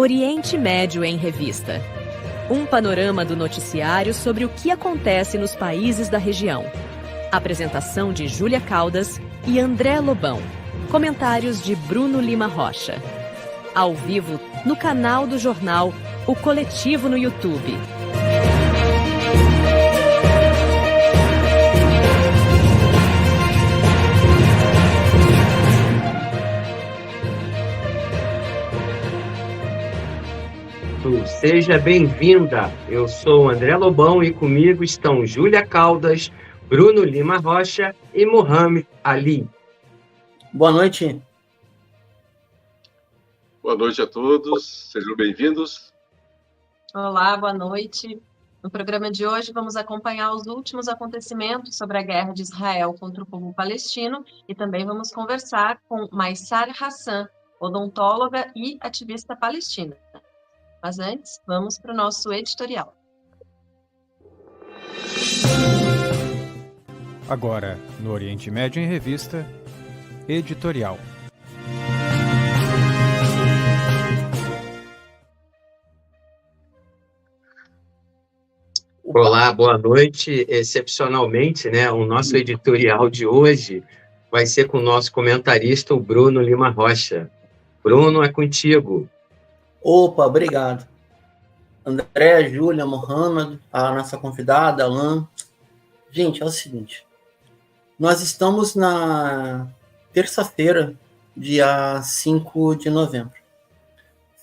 Oriente Médio em Revista. Um panorama do noticiário sobre o que acontece nos países da região. Apresentação de Júlia Caldas e André Lobão. Comentários de Bruno Lima Rocha. Ao vivo, no canal do jornal O Coletivo no YouTube. Seja bem-vinda, eu sou André Lobão e comigo estão Júlia Caldas, Bruno Lima Rocha e Mohamed Ali. Boa noite. Boa noite a todos, sejam bem-vindos. Olá, boa noite. No programa de hoje vamos acompanhar os últimos acontecimentos sobre a guerra de Israel contra o povo palestino e também vamos conversar com Maysar Hassan, odontóloga e ativista palestina. Mas antes, vamos para o nosso editorial. Agora, no Oriente Médio em Revista, editorial. Olá, boa noite. Excepcionalmente, o nosso editorial de hoje vai ser com o nosso comentarista, o Bruno Lima Rocha. Bruno, é contigo. Opa, obrigado. André, Júlia, Mohamed, a nossa convidada, Alan. Gente, é o seguinte. Nós estamos na terça-feira, dia 5 de novembro.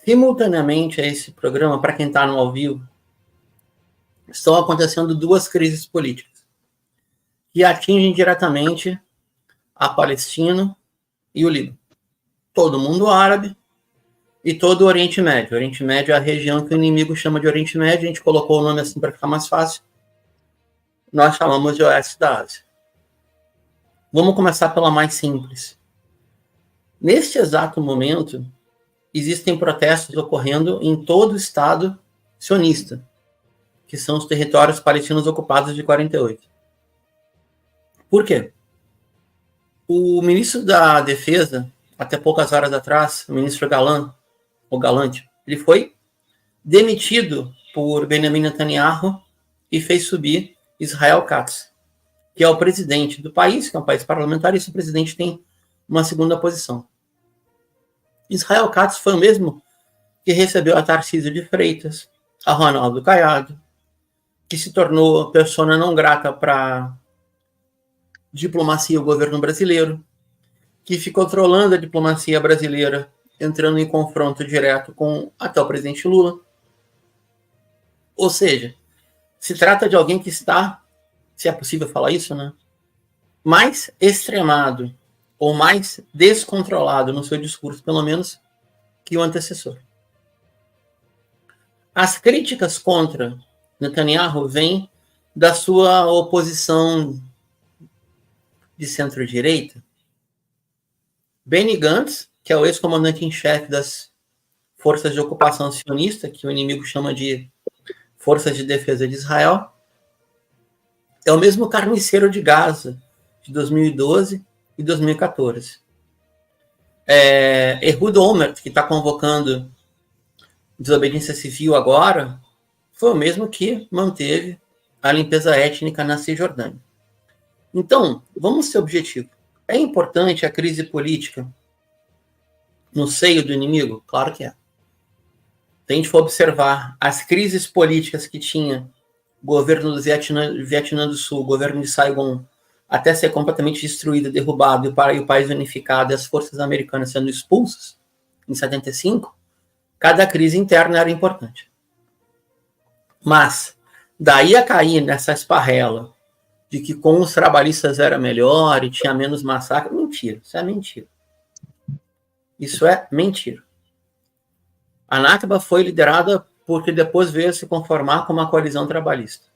Simultaneamente a esse programa, para quem está no ao vivo, estão acontecendo duas crises políticas que atingem diretamente a Palestina e o Líbano. Todo mundo árabe e todo o Oriente Médio. O Oriente Médio é a região que o inimigo chama de Oriente Médio. A gente colocou o nome assim para ficar mais fácil. Nós chamamos de Oeste da Ásia. Vamos começar pela mais simples. Neste exato momento, existem protestos ocorrendo em todo o Estado sionista, que são os territórios palestinos ocupados de 48. Por quê? O ministro da Defesa, até poucas horas atrás, o ministro Galante, ele foi demitido por Benjamin Netanyahu e fez subir Israel Katz, que é o presidente do país, que é um país parlamentarista, e o presidente tem uma segunda posição. Israel Katz foi o mesmo que recebeu a Tarcísio de Freitas, a Ronaldo Caiado, que se tornou persona não grata para diplomacia e o governo brasileiro, que ficou trolando a diplomacia brasileira, entrando em confronto direto com até o presidente Lula. Ou seja, se trata de alguém que está, se é possível falar isso, mais extremado ou mais descontrolado no seu discurso, pelo menos, que o antecessor. As críticas contra Netanyahu vêm da sua oposição de centro-direita. Benny Gantz, que é o ex-comandante em chefe das forças de ocupação sionista, que o inimigo chama de Forças de Defesa de Israel, é o mesmo carniceiro de Gaza de 2012 e 2014. Ehud Olmert, que está convocando desobediência civil agora, foi o mesmo que manteve a limpeza étnica na Cisjordânia. Então, vamos ser objetivos. É importante a crise política no seio do inimigo? Claro que é. Se a gente for observar as crises políticas que tinha o governo do Vietnã do Sul, o governo de Saigon, até ser completamente destruído, derrubado, e o país unificado e as forças americanas sendo expulsas, em 75, cada crise interna era importante. Mas, daí a cair nessa esparrela de que com os trabalhistas era melhor e tinha menos massacre, mentira, isso é mentira. Isso é mentira. A Nakba foi liderada porque depois veio se conformar com uma coalizão trabalhista.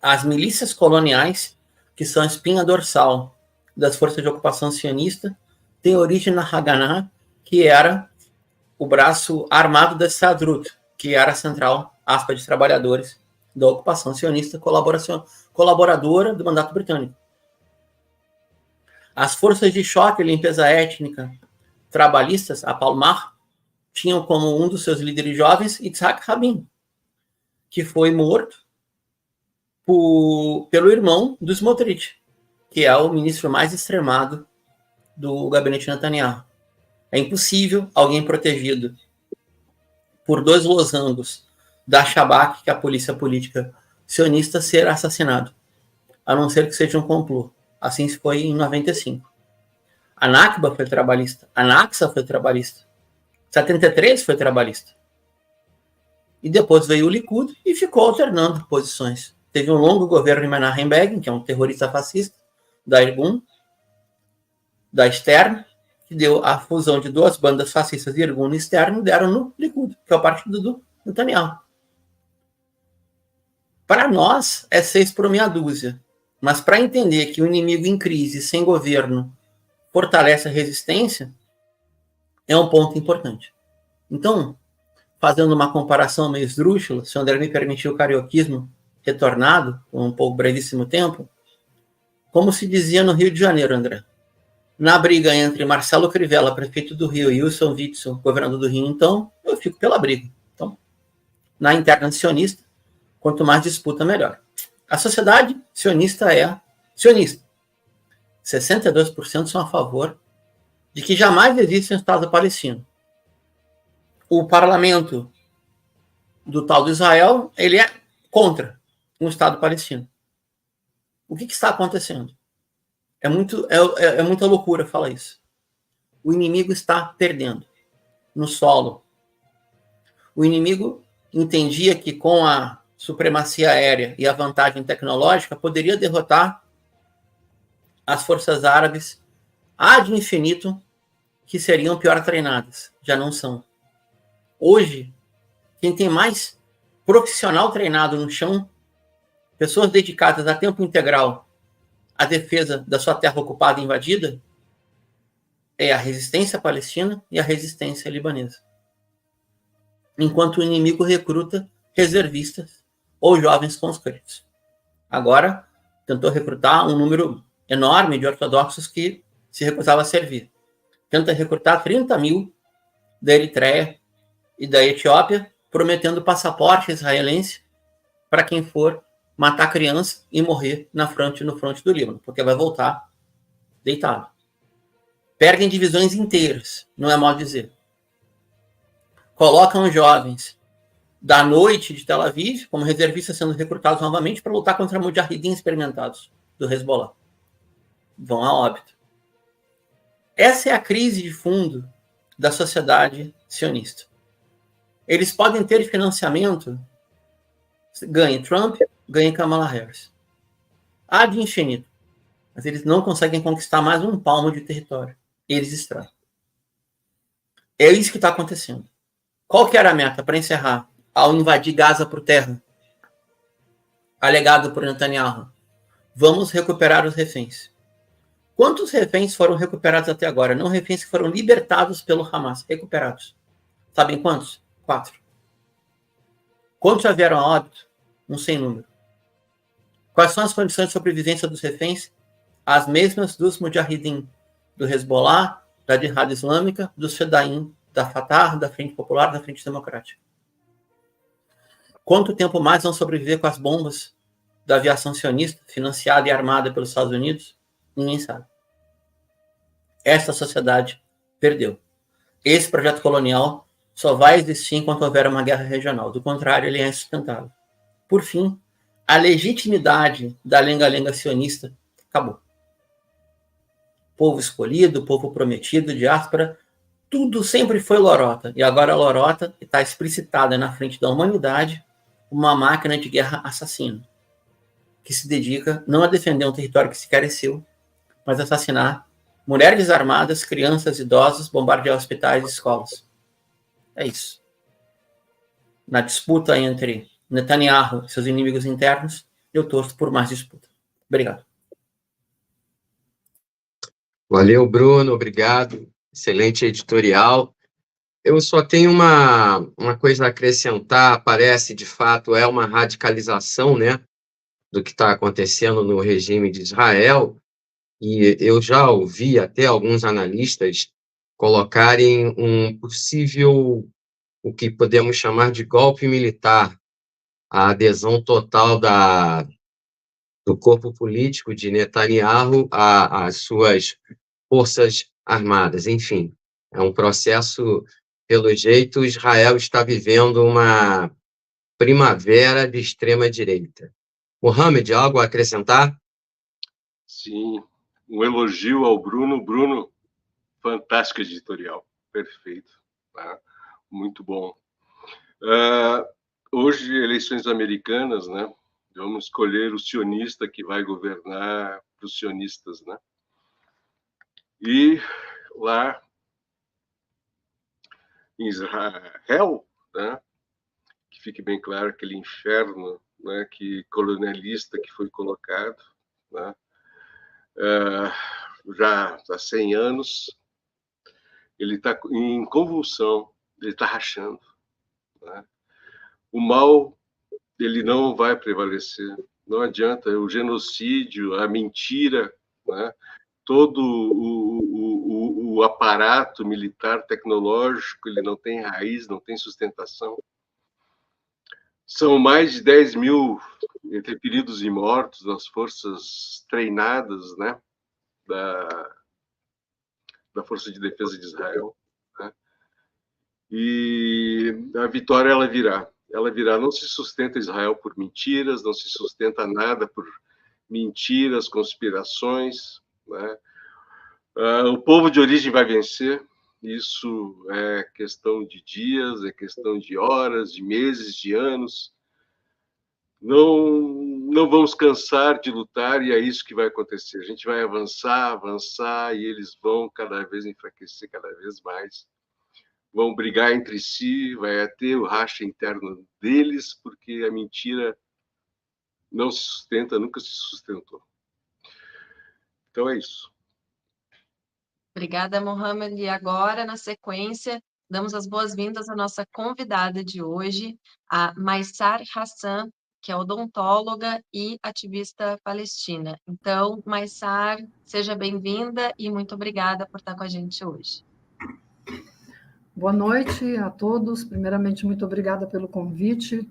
As milícias coloniais, que são a espinha dorsal das forças de ocupação sionista, têm origem na Haganah, que era o braço armado da Stadrut, que era a central, aspas, de trabalhadores da ocupação sionista, colaboradora do mandato britânico. As forças de choque e limpeza étnica trabalhistas, a Palmar, tinham como um dos seus líderes jovens Yitzhak Rabin, que foi morto pelo irmão do Smotrich, que é o ministro mais extremado do gabinete Netanyahu. É impossível alguém protegido por 2 losangos da Shabak, que é a polícia política sionista, ser assassinado, a não ser que seja um complô. Assim foi em 95. A Nakba foi trabalhista, a Naksa foi trabalhista, 73 foi trabalhista. E depois veio o Likud e ficou alternando posições. Teve um longo governo de Menachem Begin, que é um terrorista fascista, da Irgun, da Stern, que deu a fusão de 2 bandas fascistas de Irgun e Stern, deram no Likud, que é o partido do Netanyahu. Para nós, é 6 por meia dúzia. Mas para entender que o inimigo em crise, sem governo, fortalece a resistência, é um ponto importante. Então, fazendo uma comparação meio esdrúxula, se o André me permitiu o carioquismo retornado, por um pouco brevíssimo tempo, como se dizia no Rio de Janeiro, André, na briga entre Marcelo Crivella, prefeito do Rio, e Wilson Witzel, governador do Rio, então, eu fico pela briga. Então, na interna sionista, quanto mais disputa, melhor. A sociedade sionista é sionista. 62% são a favor de que jamais existe um Estado palestino. O parlamento do tal de Israel, ele é contra um Estado palestino. O que está acontecendo? É muita loucura falar isso. O inimigo está perdendo no solo. O inimigo entendia que com a supremacia aérea e a vantagem tecnológica poderia derrotar as forças árabes ad infinito, que seriam pior treinadas. Já não são. Hoje, quem tem mais profissional treinado no chão, pessoas dedicadas a tempo integral à defesa da sua terra ocupada e invadida, é a resistência palestina e a resistência libanesa. Enquanto o inimigo recruta reservistas ou jovens conscritos. Agora, tentou recrutar um número enorme de ortodoxos que se recusavam a servir. Tenta recrutar 30 mil da Eritreia e da Etiópia, prometendo passaporte israelense para quem for matar criança e morrer no fronte do Líbano, porque vai voltar deitado. Perdem divisões inteiras, não é mal dizer. Colocam jovens da noite de Tel Aviv como reservistas sendo recrutados novamente para lutar contra mujahidin experimentados do Hezbollah. Vão a óbito. Essa é a crise de fundo da sociedade sionista. Eles podem ter financiamento, ganhe Trump, ganhe Kamala Harris. Ad infinito. Mas eles não conseguem conquistar mais um palmo de território. Eles extraem. É isso que está acontecendo. Qual que era a meta para encerrar? Ao invadir Gaza por terra, alegado por Netanyahu, vamos recuperar os reféns. Quantos reféns foram recuperados até agora? Não reféns que foram libertados pelo Hamas, recuperados. Sabem quantos? 4. Quantos já vieram a óbito? Um sem número. Quais são as condições de sobrevivência dos reféns? As mesmas dos mujahidin, do Hezbollah, da Jihad Islâmica, dos Fedaim, da Fatah, da Frente Popular, da Frente Democrática. Quanto tempo mais vão sobreviver com as bombas da aviação sionista, financiada e armada pelos Estados Unidos? Ninguém sabe. Essa sociedade perdeu. Esse projeto colonial só vai existir enquanto houver uma guerra regional. Do contrário, ele é insustentável. Por fim, a legitimidade da lenga-lenga sionista acabou. Povo escolhido, povo prometido, diáspora, tudo sempre foi lorota. E agora a lorota está explicitada na frente da humanidade, uma máquina de guerra assassina, que se dedica não a defender um território que sequer é seu, mas a assassinar mulheres desarmadas, crianças, idosos, bombardear hospitais e escolas. É isso. Na disputa entre Netanyahu e seus inimigos internos, eu torço por mais disputa. Obrigado. Valeu, Bruno, obrigado. Excelente editorial. Eu só tenho uma coisa a acrescentar, parece, de fato, é uma radicalização, né, do que está acontecendo no regime de Israel, e eu já ouvi até alguns analistas colocarem um possível, o que podemos chamar de golpe militar, a adesão total do corpo político de Netanyahu às suas forças armadas. Enfim, é um processo, pelo jeito, Israel está vivendo uma primavera de extrema-direita. Mohamed, algo a acrescentar? Sim, um elogio ao Bruno. Bruno, fantástico editorial, perfeito, tá? Muito bom. Hoje, eleições americanas, né? Vamos escolher o sionista que vai governar para os sionistas, né? E lá em Israel, né? Que fique bem claro, aquele inferno, né? Que colonialista que foi colocado, né? Já há 100 anos, ele está em convulsão, ele está rachando, né? O mal, ele não vai prevalecer, não adianta, o genocídio, a mentira, né? Todo o aparato militar tecnológico, ele não tem raiz, não tem sustentação. São mais de 10 mil entre feridos e mortos das forças treinadas, né? Da Força de Defesa de Israel, né? E a vitória, ela virá. Não se sustenta Israel por mentiras, não se sustenta nada por mentiras, conspirações, né? O povo de origem vai vencer, isso é questão de dias, é questão de horas, de meses, de anos. Não vamos cansar de lutar, e é isso que vai acontecer. A gente vai avançar, e eles vão cada vez enfraquecer cada vez mais. Vão brigar entre si, vai ter o racha interno deles, porque a mentira não se sustenta, nunca se sustentou. Então é isso. Obrigada, Mohamed. E agora, na sequência, damos as boas-vindas à nossa convidada de hoje, a Maysar Hassan, que é odontóloga e ativista palestina. Então, Maysar, seja bem-vinda e muito obrigada por estar com a gente hoje. Boa noite a todos. Primeiramente, muito obrigada pelo convite.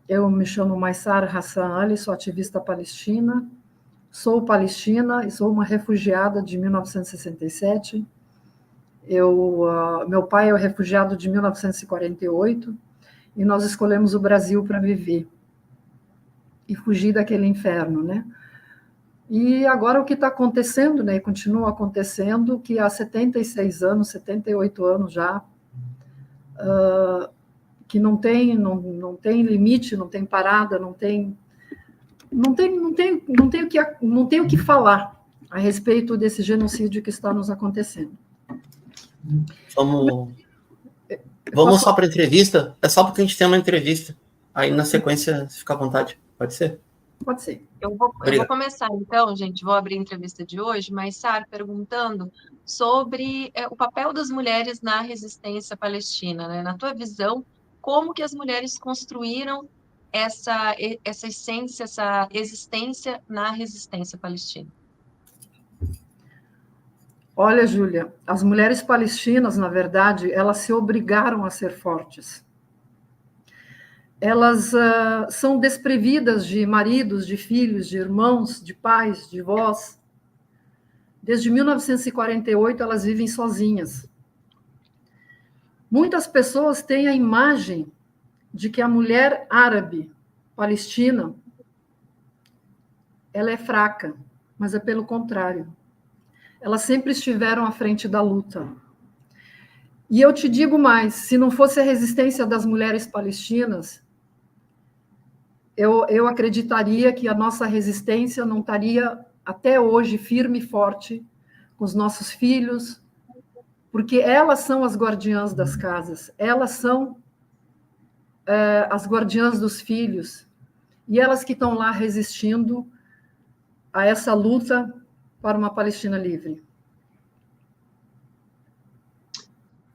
Eu me chamo Maysar Hassan Ali, sou ativista palestina. Sou palestina e sou uma refugiada de 1967. Meu pai é o refugiado de 1948 e nós escolhemos o Brasil para viver e fugir daquele inferno, né? E agora o que está acontecendo, né, e continua acontecendo, que há 76 anos, 78 anos já, que não tem limite, não tem parada, não tem o que falar a respeito desse genocídio que está nos acontecendo. Vamos só para a entrevista? É só porque a gente tem uma entrevista. Aí, na sequência, fica à vontade. Pode ser? Pode ser. Eu vou começar, então, gente, vou abrir a entrevista de hoje, mas, Sara, perguntando sobre o papel das mulheres na resistência palestina, né? Na tua visão, como que as mulheres construíram essa essência, essa existência na resistência palestina? Olha, Júlia, as mulheres palestinas, na verdade, elas se obrigaram a ser fortes. Elas são desprovidas de maridos, de filhos, de irmãos, de pais, de avós. Desde 1948, elas vivem sozinhas. Muitas pessoas têm a imagem de que a mulher árabe palestina ela é fraca, mas é pelo contrário. Elas sempre estiveram à frente da luta. E eu te digo mais, se não fosse a resistência das mulheres palestinas, eu acreditaria que a nossa resistência não estaria até hoje firme e forte com os nossos filhos, porque elas são as guardiãs das casas, elas são as guardiãs dos filhos, e elas que estão lá resistindo a essa luta para uma Palestina livre.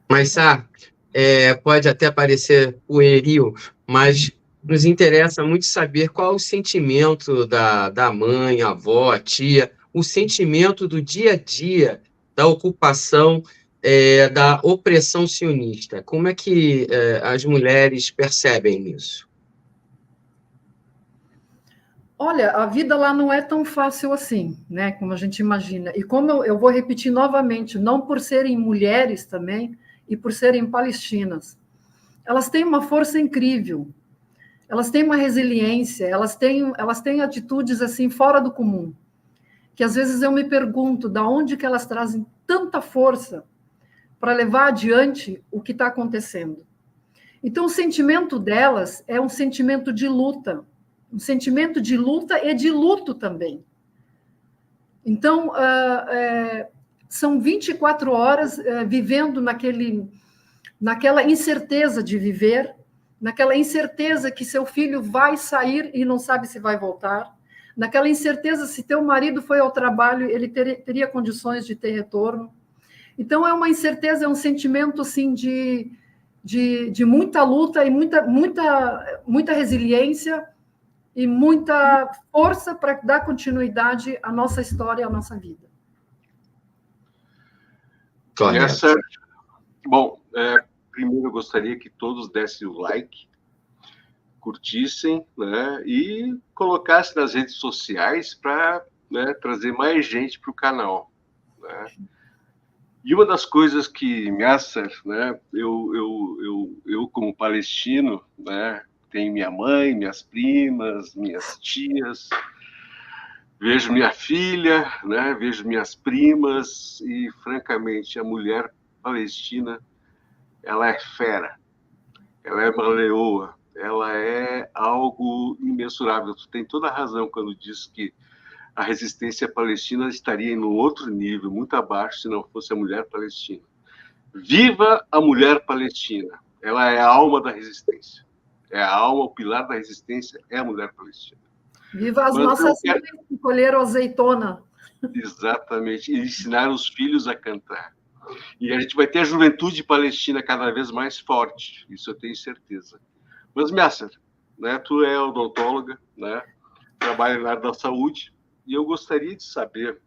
Maysar, pode até parecer pueril, mas nos interessa muito saber qual o sentimento da mãe, avó, tia, o sentimento do dia a dia da ocupação, da opressão sionista. Como é que as mulheres percebem isso? Olha, a vida lá não é tão fácil assim, né, como a gente imagina. E como eu vou repetir novamente, não por serem mulheres também e por serem palestinas. Elas têm uma força incrível, elas têm uma resiliência, elas têm atitudes assim fora do comum, que às vezes eu me pergunto de onde que elas trazem tanta força para levar adiante o que está acontecendo. Então, o sentimento delas é um sentimento de luta, um sentimento de luta e de luto também. Então, são 24 horas vivendo naquela incerteza de viver, naquela incerteza que seu filho vai sair e não sabe se vai voltar, naquela incerteza se teu marido foi ao trabalho, ele teria condições de ter retorno. Então, é uma incerteza, é um sentimento assim de muita luta e muita resiliência e muita força para dar continuidade à nossa história, à nossa vida. Bom, primeiro eu gostaria que todos dessem o like, curtissem, né, e colocassem nas redes sociais para, né, trazer mais gente para o canal, né? E uma das coisas que Miasser, né, eu como palestino, né, tenho minha mãe, minhas primas, minhas tias, vejo minha filha, né, vejo minhas primas e, francamente, a mulher palestina, ela é fera, ela é uma leoa, ela é algo imensurável. Tu tem toda a razão quando diz que a resistência palestina estaria em um outro nível, muito abaixo, se não fosse a mulher palestina. Viva a mulher palestina! Ela é a alma da resistência. É a alma, o pilar da resistência é a mulher palestina. Viva as nossas filhas que colheram azeitona. Exatamente. E ensinar os filhos a cantar. E a gente vai ter a juventude palestina cada vez mais forte. Isso eu tenho certeza. Mas, Miasser, né, tu é odontóloga, né, trabalha na área da saúde, e eu gostaria de saber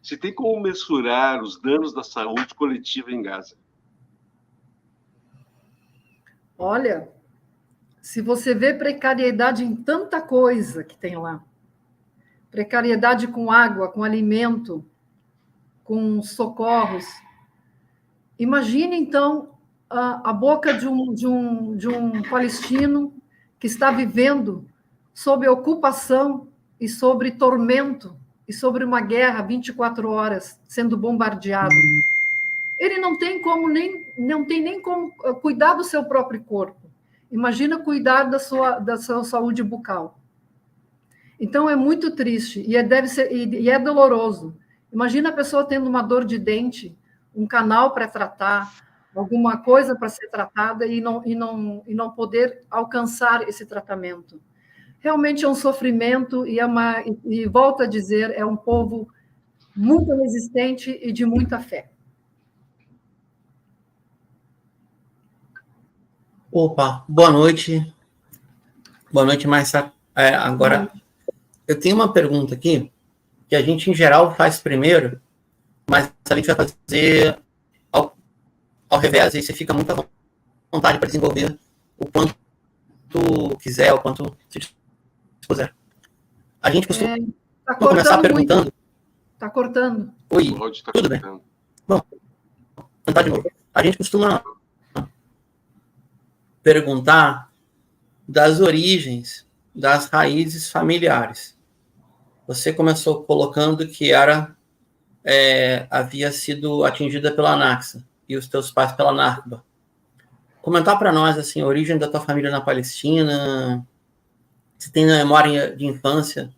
se tem como mensurar os danos da saúde coletiva em Gaza. Olha, se você vê precariedade em tanta coisa que tem lá, precariedade com água, com alimento, com socorros, imagine, então, a boca de um palestino que está vivendo sob ocupação e sobre tormento e sobre uma guerra 24 horas sendo bombardeado. Ele não tem nem como cuidar do seu próprio corpo. Imagina cuidar da sua saúde bucal. Então é muito triste e é doloroso. Imagina a pessoa tendo uma dor de dente, um canal para tratar, alguma coisa para ser tratada e não poder alcançar esse tratamento. Realmente é um sofrimento e volto a dizer, é um povo muito resistente e de muita fé. Opa, boa noite. Boa noite, Marcia. Agora, eu tenho uma pergunta aqui, que a gente, em geral, faz primeiro, mas a gente vai fazer ao revés, e você fica muito à vontade para desenvolver o quanto tu quiser, o quanto se dispuser. A gente costuma começar perguntando... Está cortando. Oi, tudo bem? Bom, vou tentar de novo. A gente costuma perguntar das origens, das raízes familiares. Você começou colocando que havia sido atingida pela Anaxa e os teus pais pela Nakba. Comentar para nós assim, a origem da tua família na Palestina, se tem na memória de infância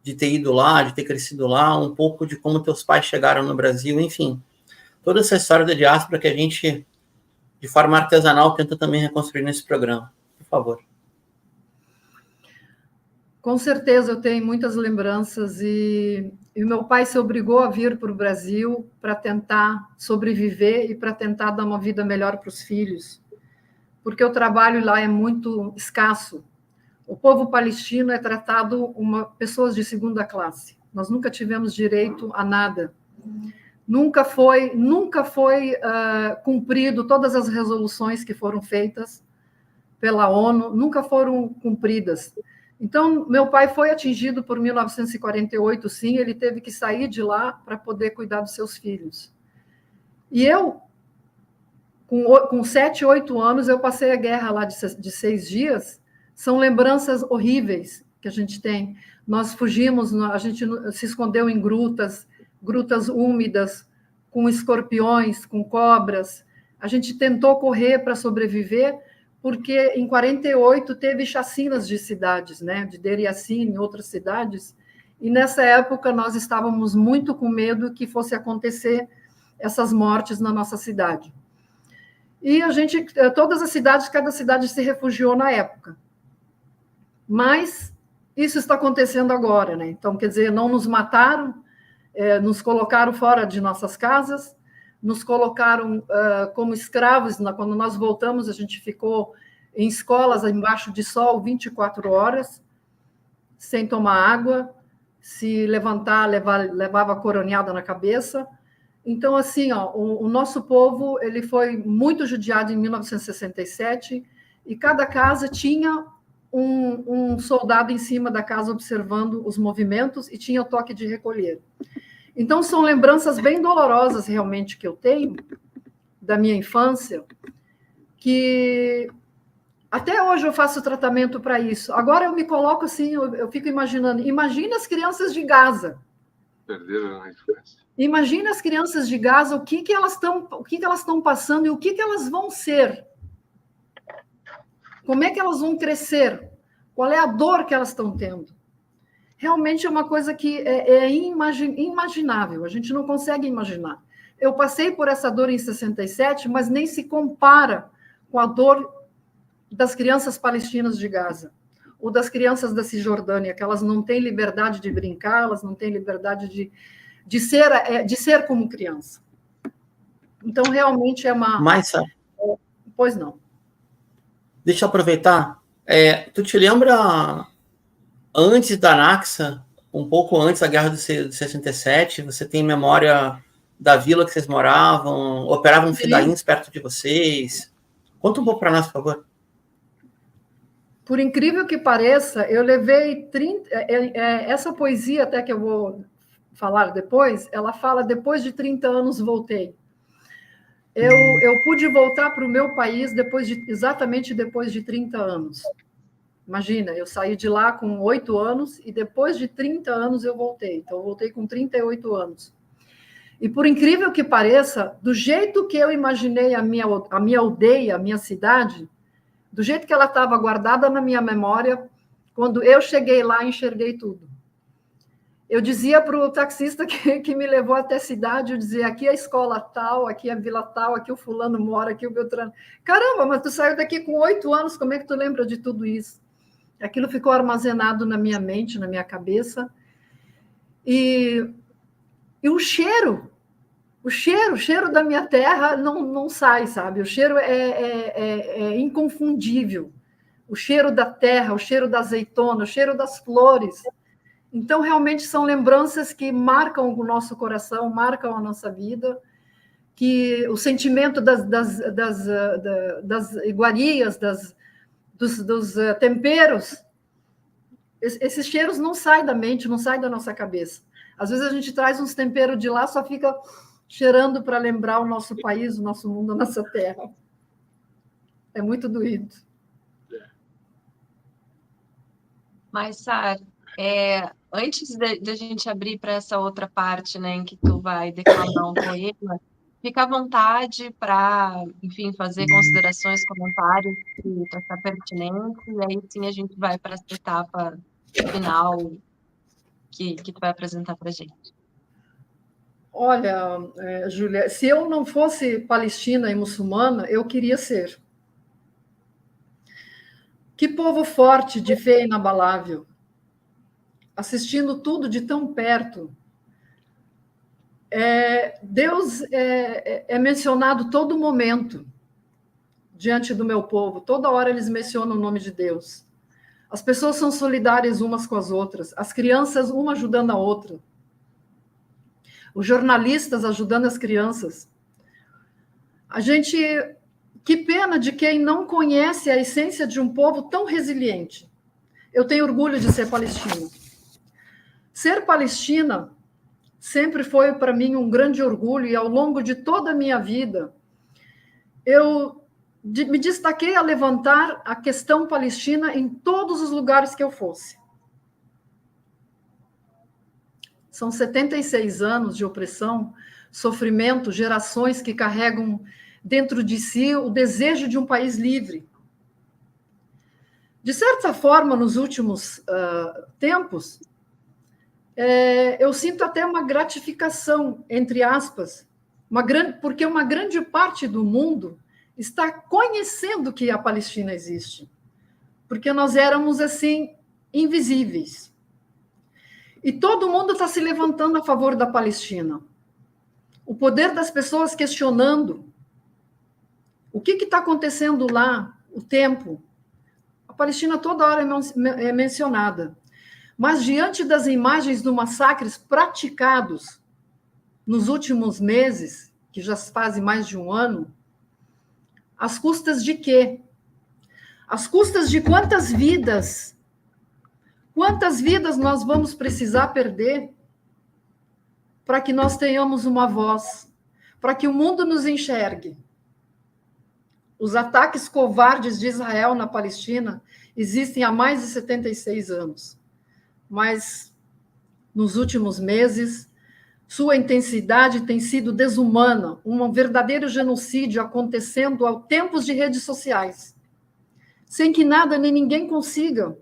de ter ido lá, de ter crescido lá, um pouco de como teus pais chegaram no Brasil, enfim. Toda essa história da diáspora que a gente, de forma artesanal, tenta também reconstruir nesse programa. Por favor. Com certeza, eu tenho muitas lembranças e meu pai se obrigou a vir para o Brasil para tentar sobreviver e para tentar dar uma vida melhor para os filhos, porque o trabalho lá é muito escasso. O povo palestino é tratado pessoas de segunda classe. Nós nunca tivemos direito a nada. nunca foi cumprido todas as resoluções que foram feitas pela ONU, nunca foram cumpridas. Então, meu pai foi atingido por 1948, sim, ele teve que sair de lá para poder cuidar dos seus filhos. E eu, com 7, 8 anos, eu passei a guerra lá de 6 dias, são lembranças horríveis que a gente tem. Nós fugimos, a gente se escondeu em grutas úmidas, com escorpiões, com cobras. A gente tentou correr para sobreviver, porque em 48 teve chacinas de cidades, né, de Deir Yassin, em outras cidades, e nessa época nós estávamos muito com medo que fosse acontecer essas mortes na nossa cidade. E a gente, todas as cidades, cada cidade se refugiou na época. Mas isso está acontecendo agora, né? Então, quer dizer, não nos mataram, nos colocaram fora de nossas casas, nos colocaram como escravos. Quando nós voltamos, a gente ficou em escolas embaixo de sol 24 horas, sem tomar água, se levantar, levava coronhada na cabeça. Então, assim, ó, o nosso povo ele foi muito judiado em 1967, e cada casa tinha um soldado em cima da casa observando os movimentos e tinha o toque de recolher. Então, são lembranças bem dolorosas, realmente, que eu tenho da minha infância, que até hoje eu faço tratamento para isso. Agora eu me coloco assim, eu fico imaginando, imagina as crianças de Gaza. Perderam a infância. Imagina as crianças de Gaza, o que elas estão passando e o que elas vão ser. Como é que elas vão crescer? Qual é a dor que elas estão tendo? Realmente é uma coisa que é inimaginável, a gente não consegue imaginar. Eu passei por essa dor em 67, mas nem se compara com a dor das crianças palestinas de Gaza, ou das crianças da Cisjordânia, que elas não têm liberdade de brincar, elas não têm liberdade de ser como criança. Então, realmente é uma... Mas, pois não. Deixa eu aproveitar. Tu te lembra, antes da Nakba, um pouco antes da Guerra de 67, você tem memória da vila que vocês moravam, operavam fidaíns perto de vocês? Conta um pouco para nós, por favor. Por incrível que pareça, eu levei 30... essa poesia, até que eu vou falar depois, ela fala, depois de 30 anos voltei. Eu pude voltar para o meu país exatamente depois de 30 anos. Imagina, eu saí de lá com 8 anos e depois de 30 anos eu voltei. Então, eu voltei com 38 anos. E por incrível que pareça, do jeito que eu imaginei a minha aldeia, a minha cidade, do jeito que ela estava guardada na minha memória, quando eu cheguei lá, enxerguei tudo. Eu dizia para o taxista que me levou até a cidade, eu dizia, aqui é a escola tal, aqui é a vila tal, aqui o fulano mora, aqui o Beltrano. Caramba, mas tu saiu daqui com 8 anos, como é que tu lembra de tudo isso? Aquilo ficou armazenado na minha mente, na minha cabeça. E o cheiro da minha terra não sai, sabe? O cheiro é inconfundível. O cheiro da terra, o cheiro da azeitona, o cheiro das flores. Então, realmente, são lembranças que marcam o nosso coração, marcam a nossa vida, que o sentimento das iguarias, dos temperos, esses cheiros não saem da mente, não saem da nossa cabeça. Às vezes a gente traz uns temperos de lá, só fica cheirando para lembrar o nosso país, o nosso mundo, a nossa terra. É muito doído. Mas, Sara, antes de a gente abrir para essa outra parte, né, em que tu vai declamar um poema, fica à vontade para, enfim, fazer considerações, comentários que tu achar pertinente, e aí sim a gente vai para essa etapa final que tu vai apresentar para a gente. Olha, Júlia, se eu não fosse palestina e muçulmana, eu queria ser. Que povo forte, de fé inabalável, assistindo tudo de tão perto. Deus é mencionado todo momento diante do meu povo. Toda hora eles mencionam o nome de Deus. As pessoas são solidárias umas com as outras. As crianças, uma ajudando a outra. os jornalistas ajudando as crianças. Que pena de quem não conhece a essência de um povo tão resiliente. Eu tenho orgulho de ser palestina. Ser palestina sempre foi para mim um grande orgulho, e ao longo de toda a minha vida, eu me destaquei a levantar a questão palestina em todos os lugares que eu fosse. São 76 anos de opressão, sofrimento, gerações que carregam dentro de si o desejo de um país livre. De certa forma, nos últimos tempos, eu sinto até uma gratificação, entre aspas, porque uma grande parte do mundo está conhecendo que a Palestina existe, porque nós éramos, assim, invisíveis. E todo mundo está se levantando a favor da Palestina. O poder das pessoas questionando o que está acontecendo lá, o tempo. A Palestina toda hora é mencionada. Mas, diante das imagens dos massacres praticados nos últimos meses, que já fazem mais de um ano, às custas de quê? Às custas de quantas vidas? Quantas vidas nós vamos precisar perder para que nós tenhamos uma voz, para que o mundo nos enxergue? Os ataques covardes de Israel na Palestina existem há mais de 76 anos. Mas, nos últimos meses, sua intensidade tem sido desumana, um verdadeiro genocídio acontecendo a tempos de redes sociais, sem que nada nem ninguém consiga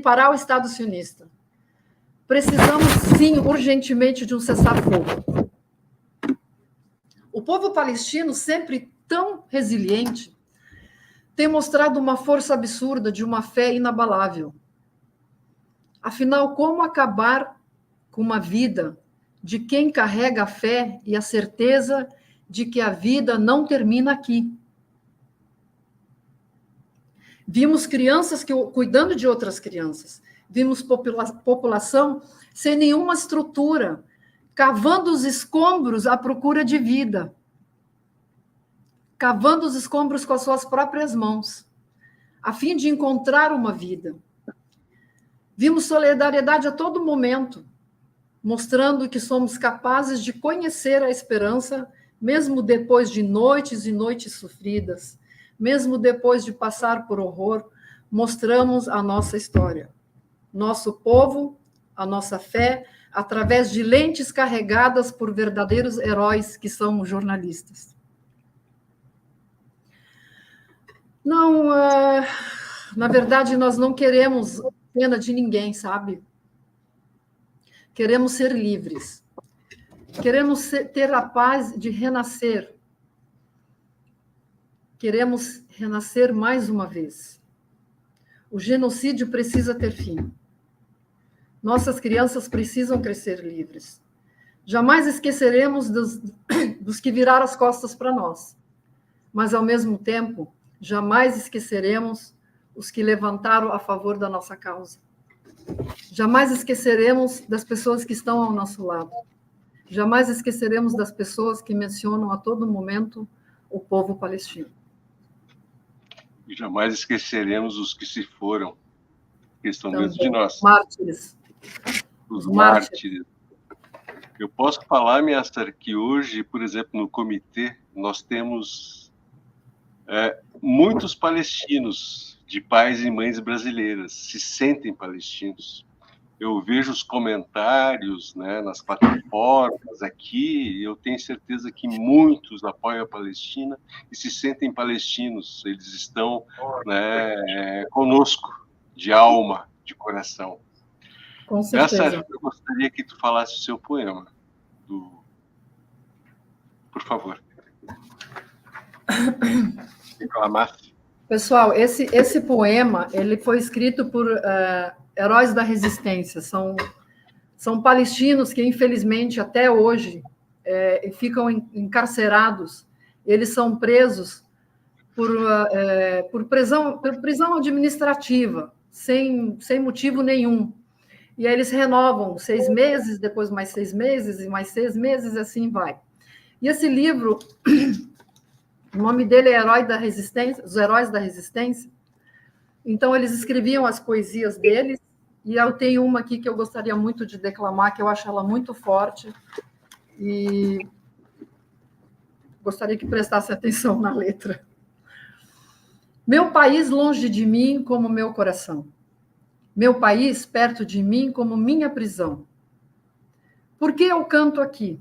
parar o Estado sionista. Precisamos, sim, urgentemente de um cessar-fogo. O povo palestino, sempre tão resiliente, tem mostrado uma força absurda de uma fé inabalável. Afinal, como acabar com uma vida de quem carrega a fé e a certeza de que a vida não termina aqui? Vimos crianças cuidando de outras crianças. Vimos população sem nenhuma estrutura, cavando os escombros à procura de vida. Cavando os escombros com as suas próprias mãos, a fim de encontrar uma vida. Vimos solidariedade a todo momento, mostrando que somos capazes de conhecer a esperança, mesmo depois de noites e noites sofridas, mesmo depois de passar por horror, mostramos a nossa história, nosso povo, a nossa fé, através de lentes carregadas por verdadeiros heróis que são os jornalistas. Não, na verdade, nós não queremos pena de ninguém, sabe? Queremos ser livres. Queremos ter a paz de renascer. Queremos renascer mais uma vez. O genocídio precisa ter fim. Nossas crianças precisam crescer livres. Jamais esqueceremos dos que viraram as costas para nós. Mas, ao mesmo tempo, jamais esqueceremos os que levantaram a favor da nossa causa. Jamais esqueceremos das pessoas que estão ao nosso lado. Jamais esqueceremos das pessoas que mencionam a todo momento o povo palestino. E jamais esqueceremos os que se foram, que estão dentro de nós. Mártires. Os mártires. Eu posso falar, Miastar, que hoje, por exemplo, no comitê, nós temos muitos palestinos, de pais e mães brasileiras, se sentem palestinos. Eu vejo os comentários, né, nas plataformas aqui, e eu tenho certeza que muitos apoiam a Palestina e se sentem palestinos. Eles estão, né, conosco, de alma, de coração. Com certeza. Eu gostaria que tu falasse o seu poema. Por favor. Reclamasse. Pessoal, esse poema ele foi escrito por heróis da resistência. São palestinos que, infelizmente, até hoje, ficam encarcerados. Eles são presos por prisão administrativa, sem motivo nenhum. E aí eles renovam 6 meses, depois mais 6 meses, e mais 6 meses, e assim vai. E esse livro, o nome dele é Herói da Resistência, Os Heróis da Resistência. Então, eles escreviam as poesias deles, e eu tenho uma aqui que eu gostaria muito de declamar, que eu acho ela muito forte, e gostaria que prestasse atenção na letra. Meu país longe de mim como meu coração. Meu país perto de mim como minha prisão. Por que eu canto aqui?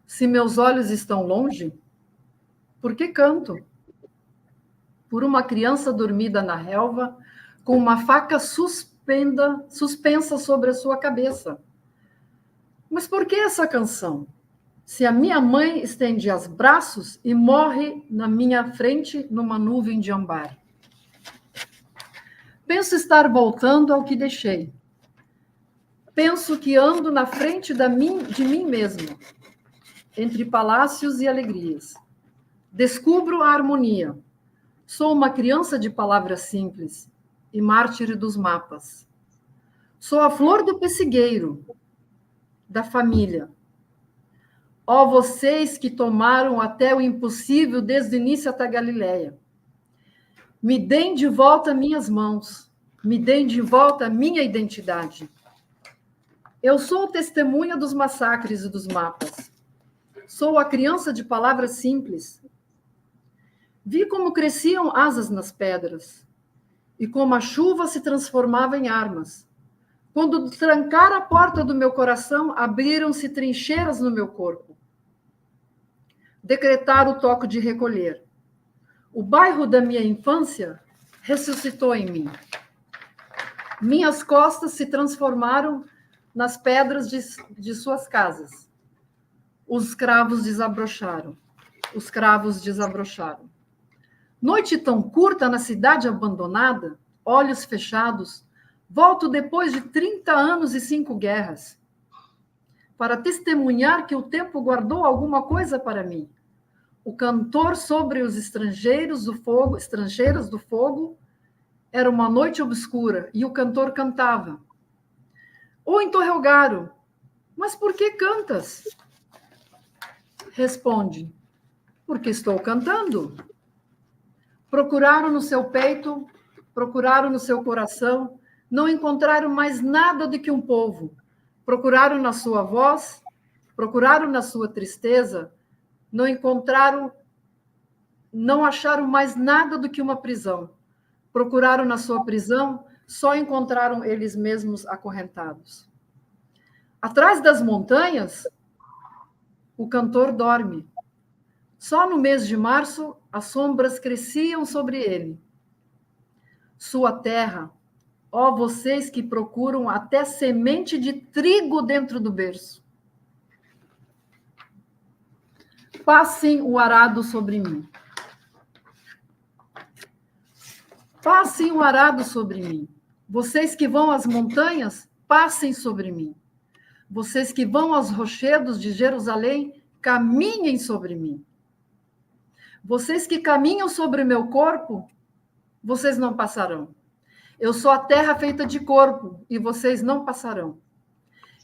Se meus olhos estão longe, por que canto? Por uma criança dormida na relva, com uma faca suspensa sobre a sua cabeça. Mas por que essa canção? Se a minha mãe estende os braços e morre na minha frente numa nuvem de ambar. Penso estar voltando ao que deixei. Penso que ando na frente de mim mesmo, entre palácios e alegrias. Descubro a harmonia. Sou uma criança de palavras simples e mártir dos mapas. Sou a flor do pessigueiro, da família. Ó vocês que tomaram até o impossível desde o início até Galileia. Me deem de volta minhas mãos, me deem de volta minha identidade. Eu sou testemunha dos massacres e dos mapas. Sou a criança de palavras simples. Vi como cresciam asas nas pedras e como a chuva se transformava em armas. Quando trancar a porta do meu coração, abriram-se trincheiras no meu corpo. Decretar o toque de recolher. O bairro da minha infância ressuscitou em mim. Minhas costas se transformaram nas pedras de suas casas. Os cravos desabrocharam. Os cravos desabrocharam. Noite tão curta na cidade abandonada, olhos fechados, volto depois de 30 anos e 5 guerras, para testemunhar que o tempo guardou alguma coisa para mim. O cantor sobre os estrangeiros do fogo, era uma noite obscura, e o cantor cantava. O interrogaram, mas por que cantas? Responde, porque estou cantando. Procuraram no seu peito, procuraram no seu coração, não encontraram mais nada do que um povo. Procuraram na sua voz, procuraram na sua tristeza, não acharam mais nada do que uma prisão. Procuraram na sua prisão, só encontraram eles mesmos acorrentados. Atrás das montanhas, o cantor dorme. Só no mês de março, as sombras cresciam sobre ele. Sua terra, ó vocês que procuram até semente de trigo dentro do berço. Passem o arado sobre mim. Passem o arado sobre mim. Vocês que vão às montanhas, passem sobre mim. Vocês que vão aos rochedos de Jerusalém, caminhem sobre mim. Vocês que caminham sobre meu corpo, vocês não passarão. Eu sou a terra feita de corpo, e vocês não passarão.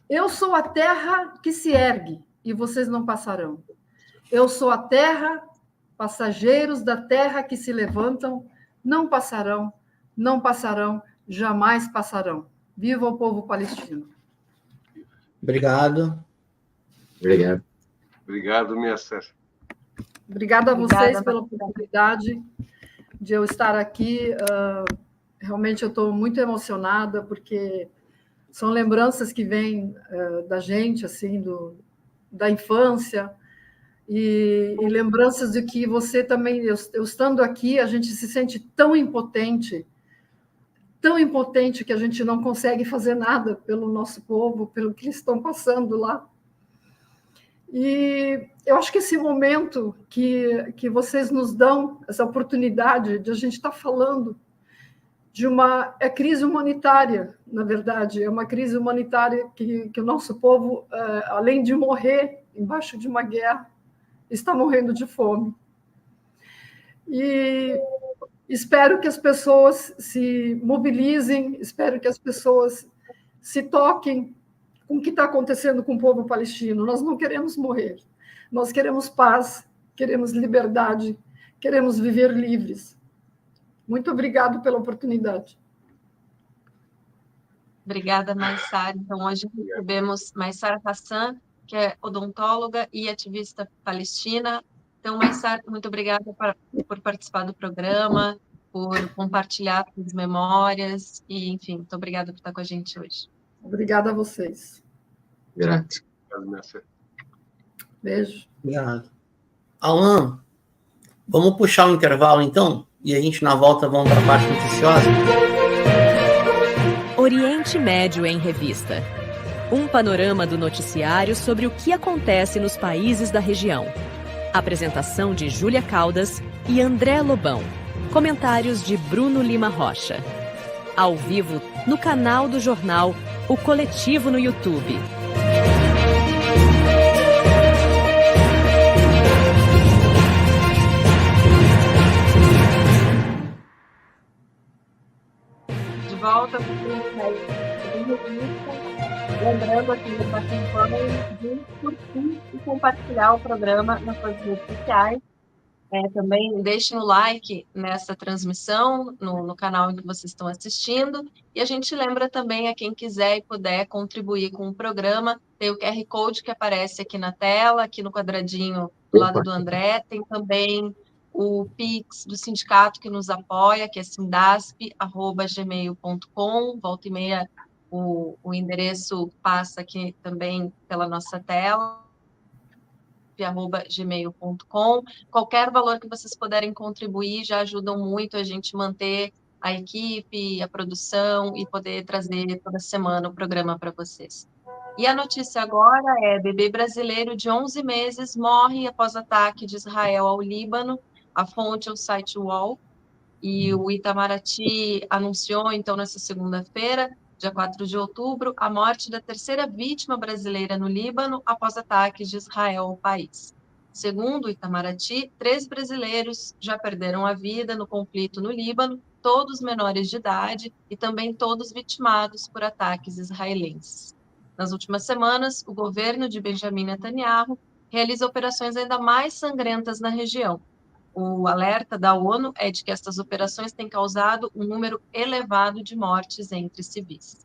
Eu sou a terra que se ergue, e vocês não passarão. Eu sou a terra, passageiros da terra que se levantam, não passarão, não passarão, jamais passarão. Viva o povo palestino. Obrigado. Obrigado. Obrigado, minha Sérgio. Obrigada a vocês pela oportunidade de eu estar aqui. Realmente eu estou muito emocionada, porque são lembranças que vêm da gente, assim, da infância, e lembranças de que você também, eu estando aqui, a gente se sente tão impotente que a gente não consegue fazer nada pelo nosso povo, pelo que eles estão passando lá. E eu acho que esse momento que vocês nos dão, essa oportunidade de a gente estar falando de uma crise humanitária, na verdade, é uma crise humanitária que o nosso povo, além de morrer embaixo de uma guerra, está morrendo de fome. E espero que as pessoas se mobilizem, espero que as pessoas se toquem com o que está acontecendo com o povo palestino. Nós não queremos morrer. Nós queremos paz, queremos liberdade, queremos viver livres. Muito obrigado pela oportunidade. Obrigada, Maysara. Então, hoje recebemos Maysara Hassan, que é odontóloga e ativista palestina. Então, Maysara, muito obrigada por participar do programa, por compartilhar as memórias e, enfim, muito obrigada por estar com a gente hoje. Obrigada a vocês. Grato. Beijo. Obrigado. Alan, vamos puxar o intervalo, então? E a gente, na volta, vamos para a parte noticiosa? Oriente Médio em Revista. Um panorama do noticiário sobre o que acontece nos países da região. Apresentação de Júlia Caldas e André Lobão. Comentários de Bruno Lima Rocha. Ao vivo, no canal do jornal O Coletivo no YouTube. De volta, lembrando aqui da campanha de curtir e compartilhar o programa nas suas redes sociais. Também deixem o like nessa transmissão, no canal em que vocês estão assistindo. E a gente lembra também a quem quiser e puder contribuir com o programa, tem o QR Code que aparece aqui na tela, aqui no quadradinho do lado do André. Tem também o Pix do sindicato que nos apoia, que é sindasp@gmail.com. Volta e meia o endereço passa aqui também pela nossa tela. @gmail.com. Qualquer valor que vocês puderem contribuir já ajudam muito a gente manter a equipe, a produção e poder trazer toda semana o programa para vocês. E a notícia agora é: bebê brasileiro de 11 meses morre após ataque de Israel ao Líbano. A fonte é o site UOL. E o Itamaraty anunciou, então, nessa segunda-feira, dia 4 de outubro, a morte da terceira vítima brasileira no Líbano após ataques de Israel ao país. Segundo o Itamaraty, 3 brasileiros já perderam a vida no conflito no Líbano, todos menores de idade e também todos vitimados por ataques israelenses. Nas últimas semanas, o governo de Benjamin Netanyahu realiza operações ainda mais sangrentas na região. O alerta da ONU é de que estas operações têm causado um número elevado de mortes entre civis.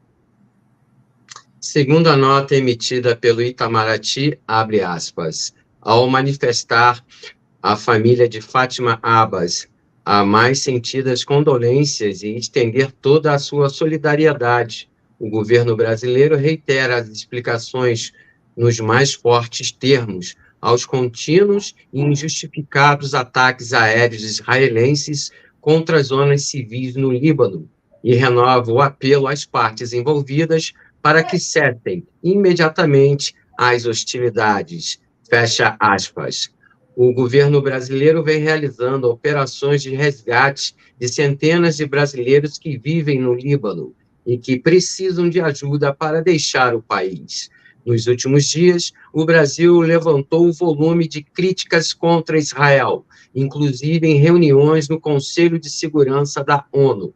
Segundo a nota emitida pelo Itamaraty, abre aspas, ao manifestar a família de Fátima Abbas a mais sentidas condolências e estender toda a sua solidariedade, o governo brasileiro reitera as explicações nos mais fortes termos aos contínuos e injustificados ataques aéreos israelenses contra as zonas civis no Líbano e renova o apelo às partes envolvidas para que cessem imediatamente as hostilidades. Fecha aspas. O governo brasileiro vem realizando operações de resgate de centenas de brasileiros que vivem no Líbano e que precisam de ajuda para deixar o país. Nos últimos dias, o Brasil levantou o volume de críticas contra Israel, inclusive em reuniões no Conselho de Segurança da ONU.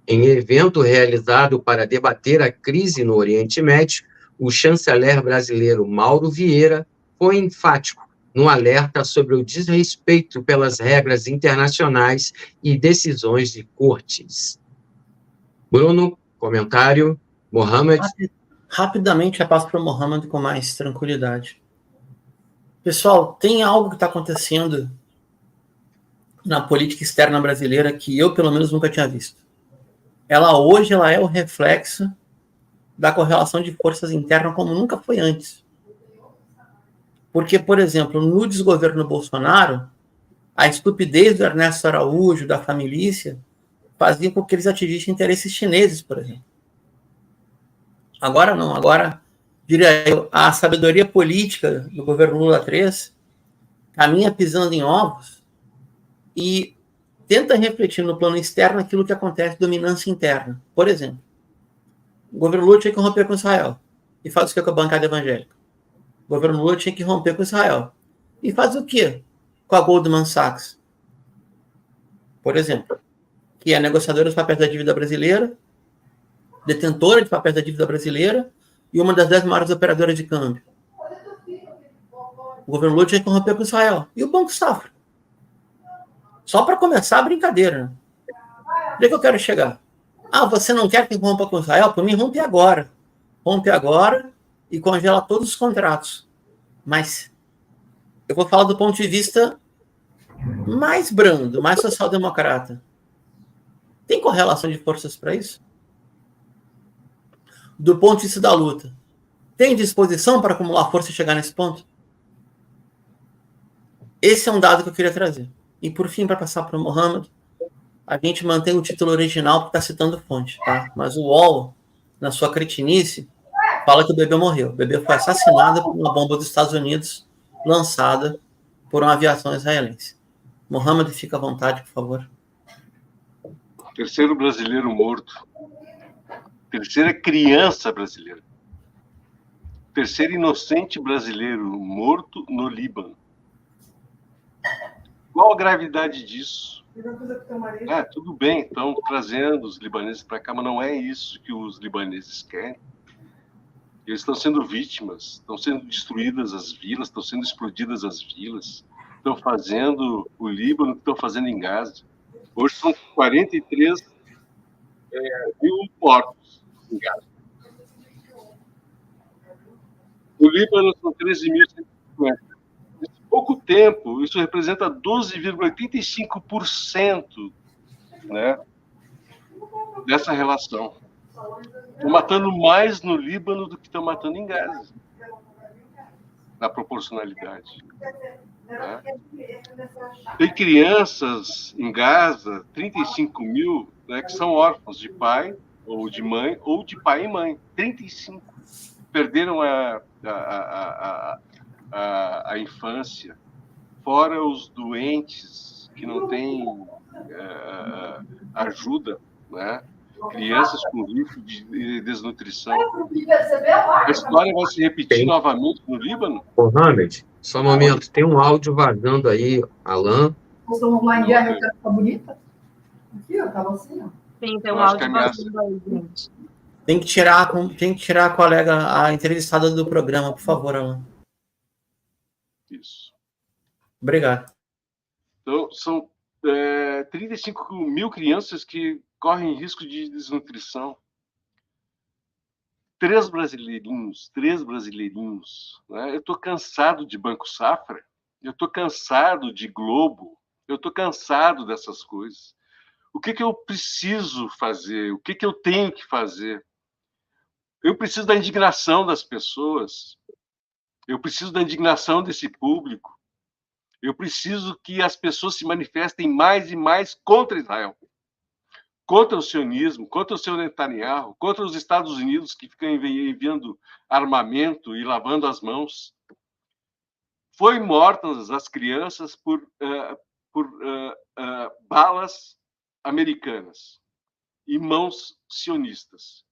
Em evento realizado para debater a crise no Oriente Médio, o chanceler brasileiro Mauro Vieira foi enfático no alerta sobre o desrespeito pelas regras internacionais e decisões de cortes. Bruno, comentário. Mohamed. Rapidamente, eu passo para o Mohamed com mais tranquilidade. Pessoal, tem algo que está acontecendo na política externa brasileira que eu, pelo menos, nunca tinha visto. Hoje ela é o reflexo da correlação de forças internas como nunca foi antes. Porque, por exemplo, no desgoverno Bolsonaro, a estupidez do Ernesto Araújo, da família, fazia com que eles atingissem interesses chineses, por exemplo. Agora não, agora, diria eu, a sabedoria política do governo Lula III caminha pisando em ovos e tenta refletir no plano externo aquilo que acontece de dominância interna. Por exemplo, o governo Lula tinha que romper com Israel e faz o que com a bancada evangélica? O governo Lula tinha que romper com Israel e faz o que com a Goldman Sachs? Por exemplo, que é negociadora dos papéis da dívida brasileira detentora de papéis da dívida brasileira e uma das 10 maiores operadoras de câmbio. O governo Lula tinha que romper com Israel. E o Banco Safra. Só para começar a brincadeira. Né? Onde é que eu quero chegar? Ah, você não quer que rompa com Israel? Por mim, rompe agora. Rompe agora e congela todos os contratos. Mas eu vou falar do ponto de vista mais brando, mais social-democrata. Tem correlação de forças para isso? Do ponto de vista da luta, tem disposição para acumular força e chegar nesse ponto? Esse é um dado que eu queria trazer. E, por fim, para passar para o Mohamed, a gente mantém o título original porque está citando fonte, tá? Mas o UOL, na sua cretinice, fala que o bebê morreu. O bebê foi assassinado por uma bomba dos Estados Unidos lançada por uma aviação israelense. Mohamed, fica à vontade, por favor. Terceiro brasileiro morto. Terceira criança brasileira. Terceiro inocente brasileiro morto no Líbano. Qual a gravidade disso? Tudo bem, estão trazendo os libaneses para cá, mas não é isso que os libaneses querem. Eles estão sendo vítimas, estão sendo destruídas as vilas, estão sendo explodidas as vilas, estão fazendo o Líbano que estão fazendo em Gaza. Hoje são 43 mil mortos em Gaza. No Líbano são 13.150. Nesse pouco tempo, isso representa 12,85%, né, dessa relação. Estão matando mais no Líbano do que estão matando em Gaza, na proporcionalidade. Né? Tem crianças em Gaza, 35 mil, né, que são órfãos de pai, ou de mãe, ou de pai e mãe. 35. Perderam a infância, fora os doentes que não têm ajuda, né? Crianças com risco de desnutrição. A história vai se repetir novamente no Líbano? Mohamed, só um momento, tem um áudio vazando aí, Alan. Vocês vão lá em guerra, eu quero ficar bonita? Aqui, ó, tava assim, ó. Sim, tem um áudio vazando aí, gente. Tem que tirar a colega, a entrevistada do programa, por favor, Alan. Isso. Obrigado. Então, são 35 mil crianças que correm risco de desnutrição. 3 brasileirinhos. Né? Eu estou cansado de Banco Safra, eu estou cansado de Globo, eu estou cansado dessas coisas. O que eu preciso fazer? O que eu tenho que fazer? Eu preciso da indignação das pessoas, eu preciso da indignação desse público, eu preciso que as pessoas se manifestem mais e mais contra Israel, contra o sionismo, contra o seu Netanyahu, contra os Estados Unidos que ficam enviando armamento e lavando as mãos. Foi mortas as crianças por balas americanas e mãos sionistas.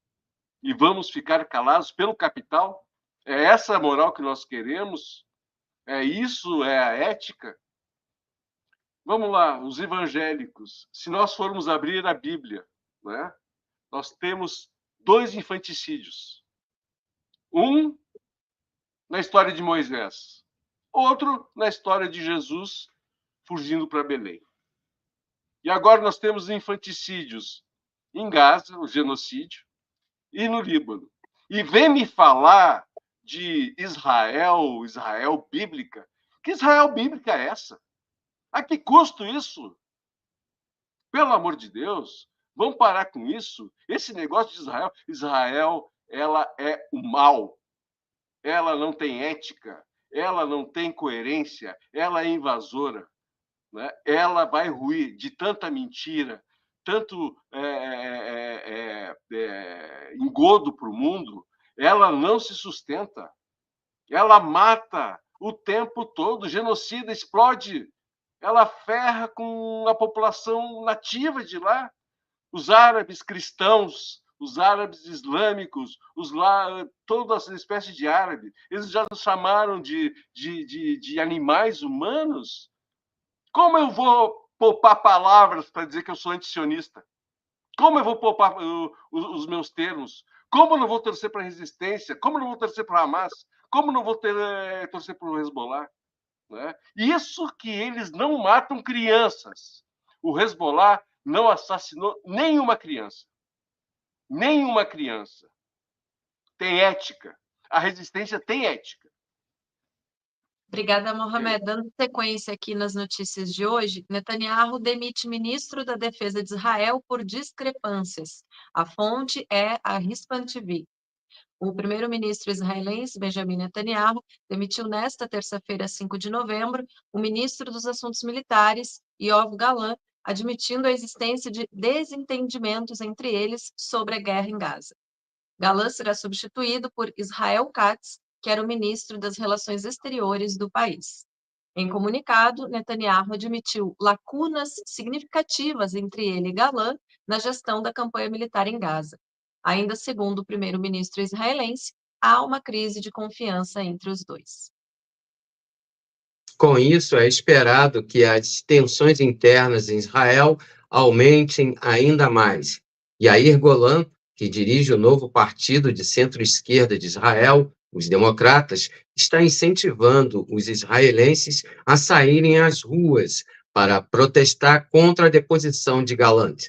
E vamos ficar calados pelo capital? É essa a moral que nós queremos? É isso? É a ética? Vamos lá, os evangélicos. Se nós formos abrir a Bíblia, né, nós temos 2 infanticídios. Um na história de Moisés, outro na história de Jesus fugindo para Belém. E agora nós temos infanticídios em Gaza, o genocídio, e no Líbano. E vem me falar de Israel bíblica. Que Israel bíblica é essa? A que custo isso? Pelo amor de Deus, vamos parar com isso. Esse negócio de Israel, ela é o mal. Ela não tem ética, ela não tem coerência, ela é invasora. Né? Ela vai ruir de tanta mentira, tanto engodo para o mundo, ela não se sustenta. Ela mata o tempo todo, genocida, explode. Ela ferra com a população nativa de lá. Os árabes cristãos, os árabes islâmicos, toda essa espécie de árabe. Eles já nos chamaram de animais humanos. Como eu vou poupar palavras para dizer que eu sou antisionista? Como eu vou poupar os meus termos? Como eu não vou torcer para a resistência? Como eu não vou torcer para a Hamas? Como eu não vou torcer para o Hezbollah? Né? Isso que eles não matam crianças. O Hezbollah não assassinou nenhuma criança. Nenhuma criança. Tem ética. A resistência tem ética. Obrigada, Mohamed. Dando sequência aqui nas notícias de hoje, Netanyahu demite ministro da Defesa de Israel por discrepâncias. A fonte é a Hispan TV. O primeiro-ministro israelense, Benjamin Netanyahu, demitiu nesta terça-feira, 5 de novembro, o ministro dos Assuntos Militares, Yoav Gallant, admitindo a existência de desentendimentos entre eles sobre a guerra em Gaza. Gallant será substituído por Israel Katz, que era o ministro das Relações Exteriores do país. Em comunicado, Netanyahu admitiu lacunas significativas entre ele e Gallant na gestão da campanha militar em Gaza. Ainda segundo o primeiro-ministro israelense, há uma crise de confiança entre os dois. Com isso, é esperado que as tensões internas em Israel aumentem ainda mais. Yair Golan, que dirige o novo partido de centro-esquerda de Israel, os democratas, está incentivando os israelenses a saírem às ruas para protestar contra a deposição de Gallant.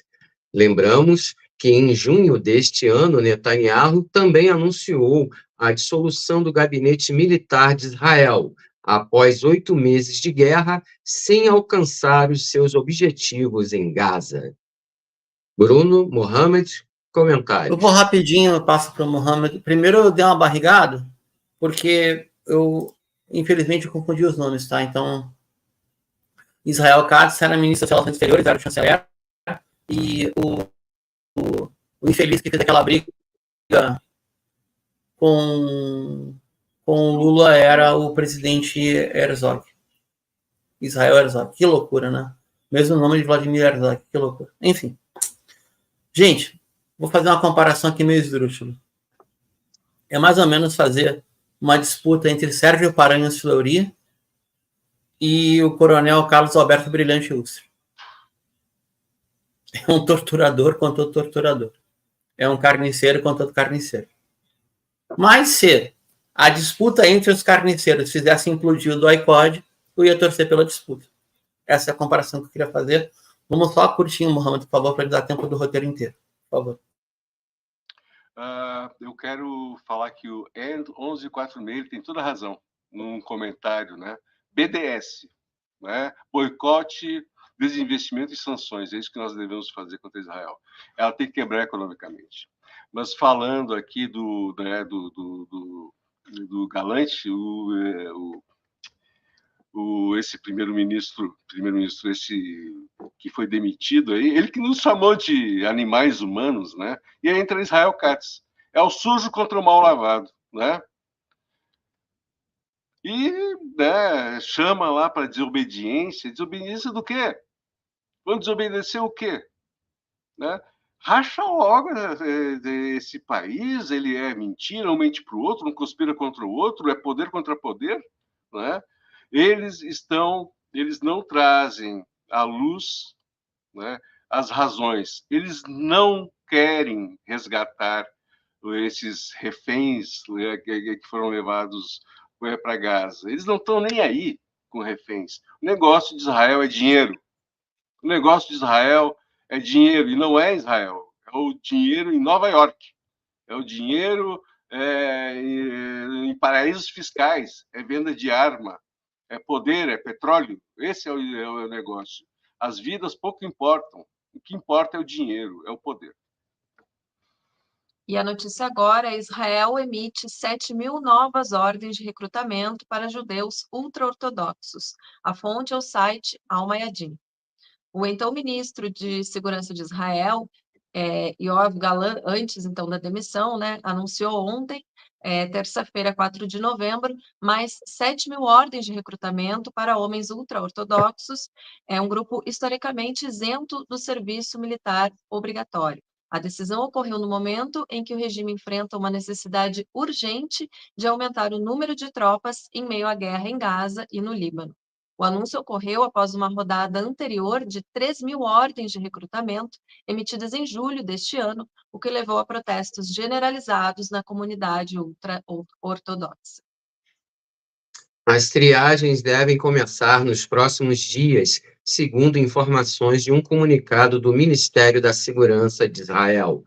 Lembramos que em junho deste ano, Netanyahu também anunciou a dissolução do gabinete militar de Israel, após 8 meses de guerra, sem alcançar os seus objetivos em Gaza. Bruno, Mohamed, comentários. Eu vou rapidinho, eu passo para o Mohamed. Primeiro eu dei uma barrigada, porque eu, infelizmente, eu confundi os nomes, tá? Então, Israel Katz era ministro das Relações Exteriores, era o chanceler, e o infeliz que fez aquela briga com Lula era o presidente Herzog. Israel Herzog. Que loucura, né? Mesmo nome de Vladimir Herzog. Que loucura. Enfim. Gente, vou fazer uma comparação aqui meio esdrúxula. É mais ou menos fazer uma disputa entre Sérgio Paranhos Fleury e o coronel Carlos Alberto Brilhante Ustra. É um torturador contra o torturador. É um carniceiro contra o carniceiro. Mas se a disputa entre os carniceiros fizesse implodir o DOI-CODE, eu ia torcer pela disputa. Essa é a comparação que eu queria fazer. Vamos só curtinho, Mohamed, por favor, para dar tempo do roteiro inteiro. Por favor. Eu quero falar que o End1146 tem toda a razão num comentário, né? BDS, né? Boicote, desinvestimento e sanções. É isso que nós devemos fazer contra Israel. Ela tem que quebrar economicamente. Mas falando aqui do Gallant, esse primeiro-ministro, esse que foi demitido aí, ele que nos chamou de animais humanos, né? E aí entra Israel Katz. É o sujo contra o mal lavado, né? E né, chama lá para desobediência. Desobediência do quê? Vamos desobedecer o quê? Né? Racha logo esse país, ele é mentira, um mente para o outro, um conspira contra o outro, é poder contra poder, né? Eles não trazem à luz, né, as razões. Eles não querem resgatar esses reféns, né, que foram levados para Gaza. Eles não estão nem aí com reféns. O negócio de Israel é dinheiro. O negócio de Israel é dinheiro, e não é Israel. É o dinheiro em Nova York. É o dinheiro em paraísos fiscais. É venda de arma. É poder, é petróleo. Esse é o negócio. As vidas pouco importam. O que importa é o dinheiro, é o poder. E a notícia agora é: Israel emite 7.000 novas ordens de recrutamento para judeus ultra-ortodoxos. A fonte é o site Al-Mayadin. O então ministro de Segurança de Israel, Yoav Gallant, antes então da demissão, né, anunciou ontem, terça-feira, 4 de novembro, mais 7.000 ordens de recrutamento para homens ultra-ortodoxos, um grupo historicamente isento do serviço militar obrigatório. A decisão ocorreu no momento em que o regime enfrenta uma necessidade urgente de aumentar o número de tropas em meio à guerra em Gaza e no Líbano. O anúncio ocorreu após uma rodada anterior de 3.000 ordens de recrutamento emitidas em julho deste ano, o que levou a protestos generalizados na comunidade ultra-ortodoxa. As triagens devem começar nos próximos dias, segundo informações de um comunicado do Ministério da Segurança de Israel.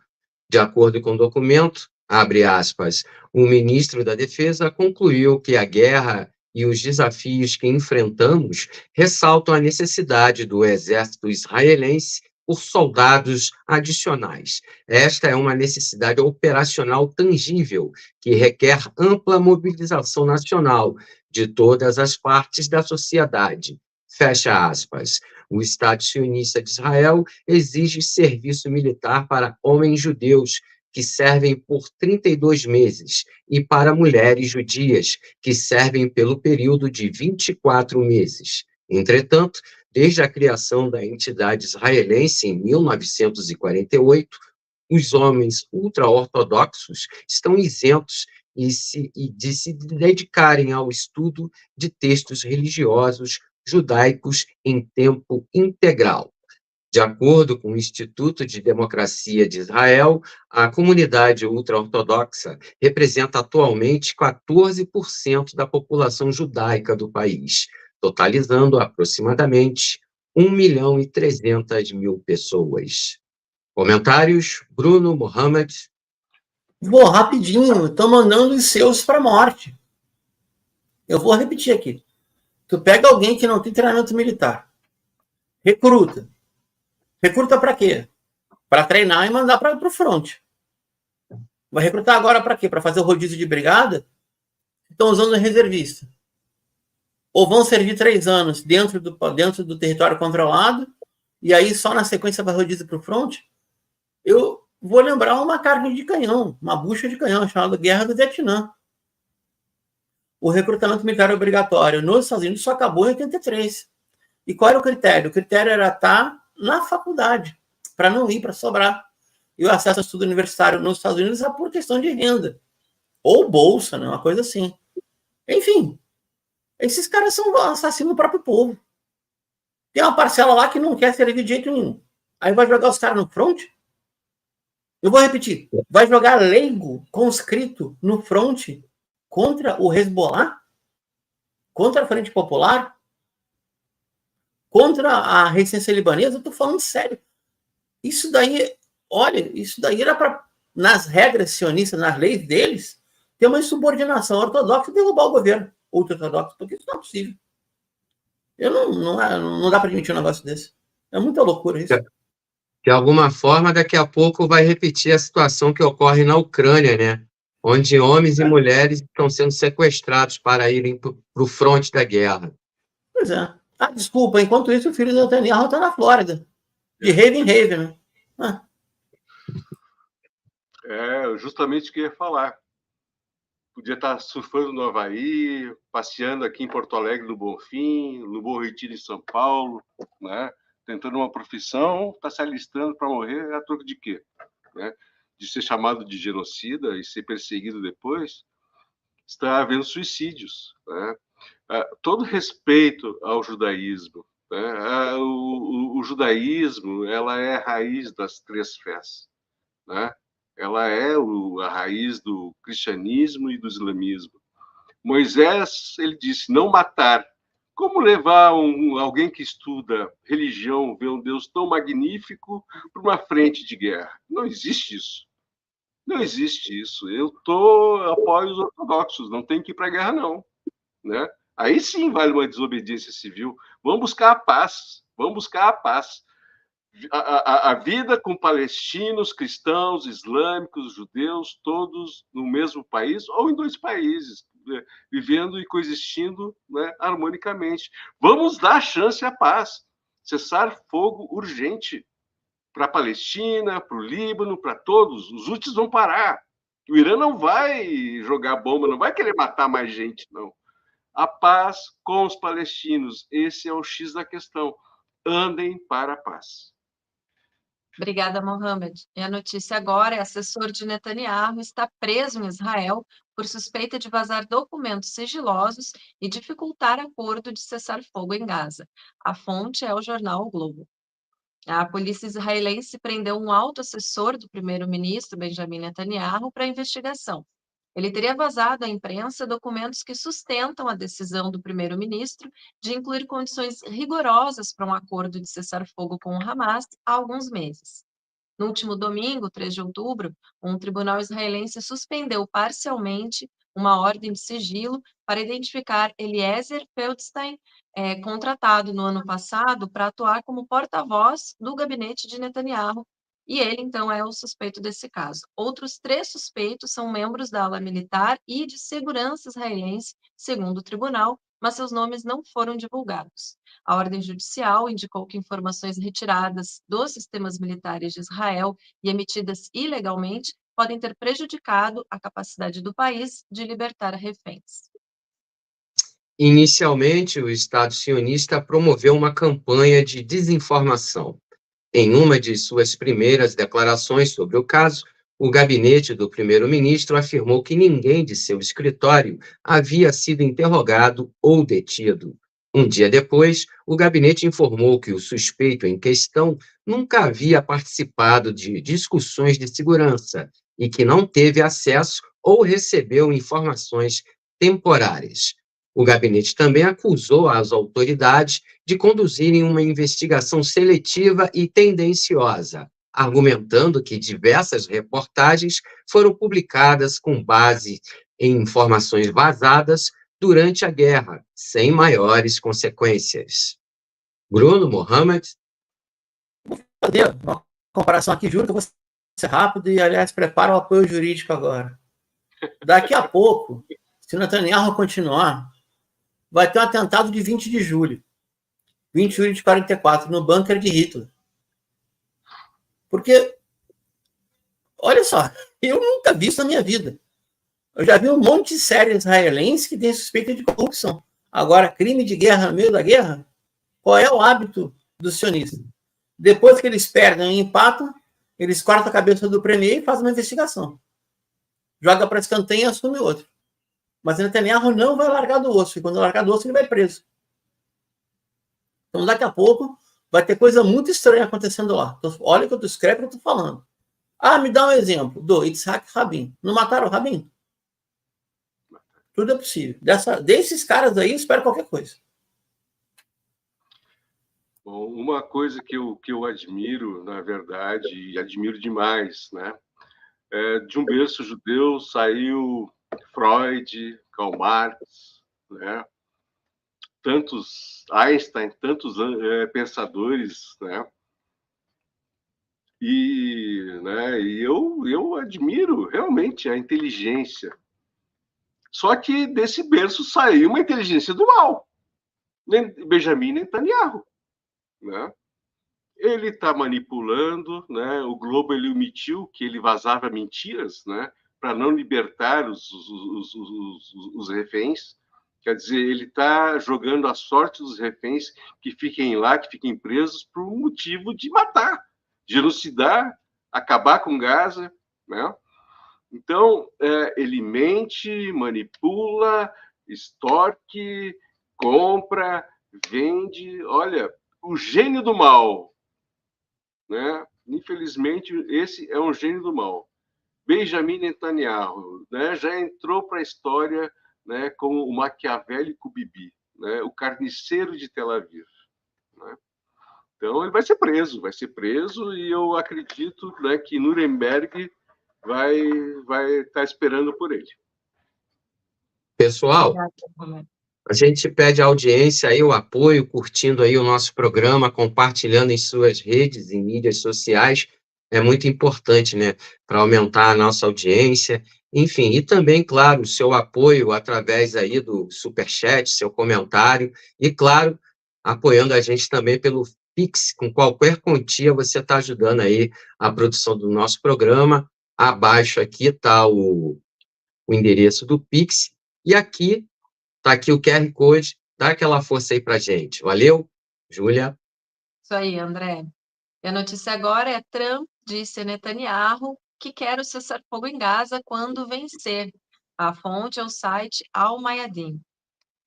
De acordo com o documento, abre aspas, o ministro da Defesa concluiu que a guerra e os desafios que enfrentamos ressaltam a necessidade do exército israelense por soldados adicionais. Esta é uma necessidade operacional tangível que requer ampla mobilização nacional de todas as partes da sociedade. Fecha aspas. O Estado sionista de Israel exige serviço militar para homens judeus que servem por 32 meses e para mulheres judias que servem pelo período de 24 meses. Entretanto, desde a criação da entidade israelense em 1948, os homens ultra-ortodoxos estão isentos de se dedicarem ao estudo de textos religiosos judaicos em tempo integral. De acordo com o Instituto de Democracia de Israel, a comunidade ultra-ortodoxa representa atualmente 14% da população judaica do país, totalizando aproximadamente 1.300.000 pessoas. Comentários? Bruno, Mohamed? Vou rapidinho, estão mandando os seus para a morte. Eu vou repetir aqui. Tu pega alguém que não tem treinamento militar, recruta. Recruta para quê? Para treinar e mandar para o front. Vai recrutar agora para quê? Para fazer o rodízio de brigada? Estão usando reservista. Ou vão servir 3 anos dentro do território controlado, e aí só na sequência vai rodízio para o front? Eu vou lembrar uma carga de canhão, uma bucha de canhão, chamada Guerra do Vietnã. O recrutamento militar obrigatório nos Estados Unidos só acabou em 83. E qual era o critério? O critério era estar na faculdade, para não ir, para sobrar. E o acesso ao estudo universitário nos Estados Unidos é por questão de renda. Ou bolsa, né? Uma coisa assim. Enfim, esses caras são assassinos do próprio povo. Tem uma parcela lá que não quer servir de jeito nenhum. Aí vai jogar os caras no front? Eu vou repetir. Vai jogar leigo, conscrito, no front contra o Hezbollah? Contra a Frente Popular? Contra a resistência libanesa? Eu estou falando sério. Isso daí, olha, isso daí era para, nas regras sionistas, nas leis deles, ter uma insubordinação ortodoxa e derrubar o governo ultra-ortodoxo, porque isso não é possível. Não dá para admitir um negócio desse. É muita loucura isso. De alguma forma, daqui a pouco vai repetir a situação que ocorre na Ucrânia, né? Onde homens e mulheres estão sendo sequestrados para irem para o fronte da guerra. Pois é. Ah, desculpa, enquanto isso o filho do Netanyahu está na Flórida. De rave em rave, né? É justamente o que eu ia falar. Podia estar surfando no Havaí, passeando aqui em Porto Alegre, no Bonfim, no Bom Retiro, em São Paulo, né? Tentando uma profissão, está se alistando para morrer a troco de quê? Né? De ser chamado de genocida e ser perseguido depois, está havendo suicídios. Né? Todo respeito ao judaísmo. Né? O judaísmo, ela é a raiz das 3 fés. Né? Ela é a raiz do cristianismo e do islamismo. Moisés, ele disse, não matar. Como levar alguém que estuda religião, ver um Deus tão magnífico para uma frente de guerra? Não existe isso. Não existe isso. Eu apoio os ortodoxos, não tem que ir para a guerra, não. Né? Aí sim vale uma desobediência civil. Vamos buscar a paz. Vamos buscar a paz. A vida com palestinos, cristãos, islâmicos, judeus, todos no mesmo país ou em 2 países, né, vivendo e coexistindo, né, harmonicamente. Vamos dar chance à paz. Cessar fogo urgente para a Palestina, para o Líbano, para todos. Os Houthis vão parar. O Irã não vai jogar bomba, não vai querer matar mais gente, não. A paz com os palestinos. Esse é o X da questão. Andem para a paz. Obrigada, Mohamed. E a notícia agora é: assessor de Netanyahu está preso em Israel por suspeita de vazar documentos sigilosos e dificultar acordo de cessar-fogo em Gaza. A fonte é o jornal O Globo. A polícia israelense prendeu um alto assessor do primeiro-ministro Benjamin Netanyahu para a investigação. Ele teria vazado à imprensa documentos que sustentam a decisão do primeiro-ministro de incluir condições rigorosas para um acordo de cessar-fogo com o Hamas há alguns meses. No último domingo, 3 de outubro, um tribunal israelense suspendeu parcialmente uma ordem de sigilo para identificar Eliezer Feldstein, contratado no ano passado para atuar como porta-voz do gabinete de Netanyahu, e ele, então, é o suspeito desse caso. Outros 3 suspeitos são membros da ala militar e de segurança israelense, segundo o tribunal, mas seus nomes não foram divulgados. A ordem judicial indicou que informações retiradas dos sistemas militares de Israel e emitidas ilegalmente podem ter prejudicado a capacidade do país de libertar reféns. Inicialmente, o Estado sionista promoveu uma campanha de desinformação. Em uma de suas primeiras declarações sobre o caso, o gabinete do primeiro-ministro afirmou que ninguém de seu escritório havia sido interrogado ou detido. Um dia depois, o gabinete informou que o suspeito em questão nunca havia participado de discussões de segurança e que não teve acesso ou recebeu informações temporárias. O gabinete também acusou as autoridades de conduzirem uma investigação seletiva e tendenciosa, argumentando que diversas reportagens foram publicadas com base em informações vazadas durante a guerra, sem maiores consequências. Bruno, Mohamed? Vou fazer uma comparação aqui, juro que eu vou ser rápido e, aliás, prepara o apoio jurídico agora. Daqui a pouco, se o Netanyahu continuar, vai ter um atentado de 20 de julho. 20 de julho de 44, no bunker de Hitler. Porque, olha só, eu nunca vi isso na minha vida. Eu já vi um monte de série israelense que tem suspeita de corrupção. Agora, crime de guerra no meio da guerra, qual é o hábito do sionista? Depois que eles perdem e empatam, eles cortam a cabeça do premier e fazem uma investigação. Joga para escanteio e assume outro. Mas Netanyahu não vai largar do osso. E quando largar do osso, ele vai preso. Então, daqui a pouco, vai ter coisa muito estranha acontecendo lá. Então, olha o que eu escrevo e eu estou falando. Ah, me dá um exemplo do Yitzhak Rabin. Não mataram o Rabin? Tudo é possível. Desses caras aí, eu espero qualquer coisa. Bom, uma coisa que eu admiro, na verdade, e admiro demais, né? De um berço judeu saiu Freud, Karl Marx, né? Tantos Einstein, tantos pensadores, né? E eu admiro realmente a inteligência. Só que desse berço saiu uma inteligência do mal. Benjamin Netanyahu, né? Ele está manipulando, né? O Globo ele omitiu que ele vazava mentiras, né? Para não libertar os reféns. Quer dizer, ele está jogando a sorte dos reféns que fiquem lá, que fiquem presos por um motivo de matar, genocidar, acabar com Gaza, né? Então, ele mente, manipula, extorque, compra, vende. Olha, o gênio do mal, né? Infelizmente, esse é um gênio do mal. Benjamin Netanyahu, né? Já entrou para a história, né, como o maquiavélico Bibi, né? O carniceiro de Tel Aviv, né? Então, ele vai ser preso e eu acredito, né, que Nuremberg vai estar esperando por ele. Pessoal, a gente pede a audiência aí, o apoio, curtindo aí o nosso programa, compartilhando em suas redes, em mídias sociais, é muito importante, né, para aumentar a nossa audiência, enfim, e também, claro, o seu apoio através aí do Superchat, seu comentário, e, claro, apoiando a gente também pelo Pix, com qualquer quantia você está ajudando aí a produção do nosso programa. Abaixo aqui está o endereço do Pix, e aqui está aqui o QR Code, dá aquela força aí para gente. Valeu, Júlia? Isso aí, André. E a notícia agora é: Trump disse a Netanyahu que quer o cessar-fogo em Gaza quando vencer. A fonte é o site Al Mayadeen.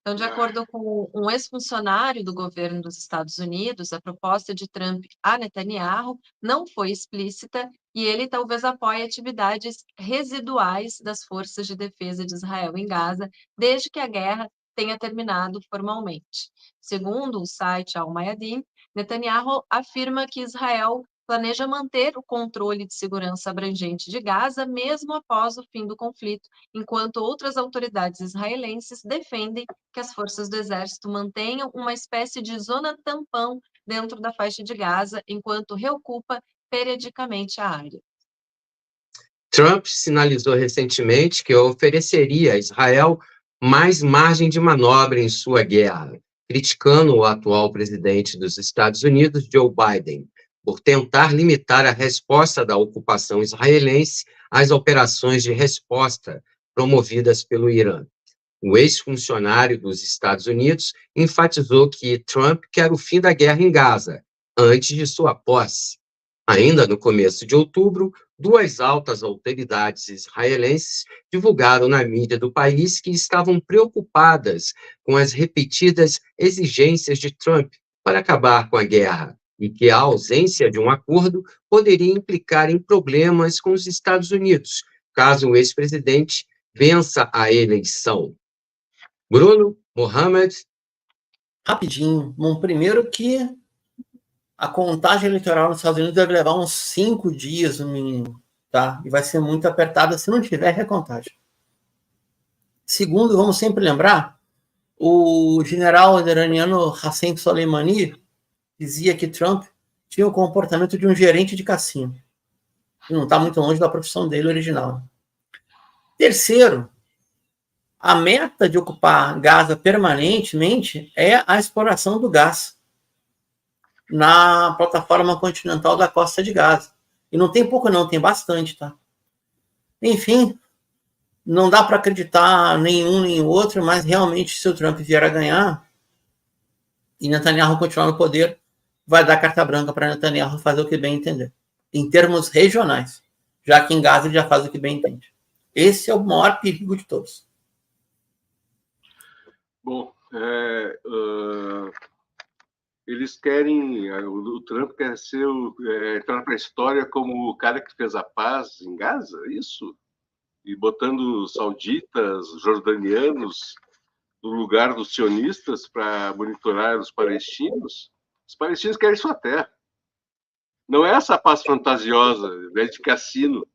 Então, de acordo com um ex-funcionário do governo dos Estados Unidos, a proposta de Trump a Netanyahu não foi explícita e ele talvez apoie atividades residuais das forças de defesa de Israel em Gaza, desde que a guerra tenha terminado formalmente. Segundo o site Al Mayadeen, Netanyahu afirma que Israel planeja manter o controle de segurança abrangente de Gaza mesmo após o fim do conflito, enquanto outras autoridades israelenses defendem que as forças do exército mantenham uma espécie de zona tampão dentro da faixa de Gaza, enquanto reocupa periodicamente a área. Trump sinalizou recentemente que ofereceria a Israel mais margem de manobra em sua guerra, criticando o atual presidente dos Estados Unidos, Joe Biden, por tentar limitar a resposta da ocupação israelense às operações de resposta promovidas pelo Irã. O ex-funcionário dos Estados Unidos enfatizou que Trump quer o fim da guerra em Gaza, antes de sua posse. Ainda no começo de outubro, duas altas autoridades israelenses divulgaram na mídia do país que estavam preocupadas com as repetidas exigências de Trump para acabar com a guerra e que a ausência de um acordo poderia implicar em problemas com os Estados Unidos, caso o ex-presidente vença a eleição. Bruno, Mohamed. Rapidinho. Bom, primeiro que a contagem eleitoral nos Estados Unidos deve levar uns 5 dias, no mínimo, tá? E vai ser muito apertada se não tiver recontagem. Segundo, vamos sempre lembrar, o general iraniano Hassan Soleimani dizia que Trump tinha o comportamento de um gerente de cassino. E não está muito longe da profissão dele original. Terceiro, a meta de ocupar Gaza permanentemente é a exploração do gás na plataforma continental da costa de Gaza. E não tem pouco não, tem bastante, tá? Enfim, não dá para acreditar nenhum nem outro, mas realmente se o Trump vier a ganhar e Netanyahu continuar no poder, vai dar carta branca para Netanyahu fazer o que bem entender. Em termos regionais, já que em Gaza ele já faz o que bem entende. Esse é o maior perigo de todos. Bom, eles querem, o Trump quer ser entrar para a história como o cara que fez a paz em Gaza, isso? E botando sauditas, jordanianos no lugar dos sionistas para monitorar os palestinos. Os palestinos querem sua terra. Não é essa paz fantasiosa, né, de cassino,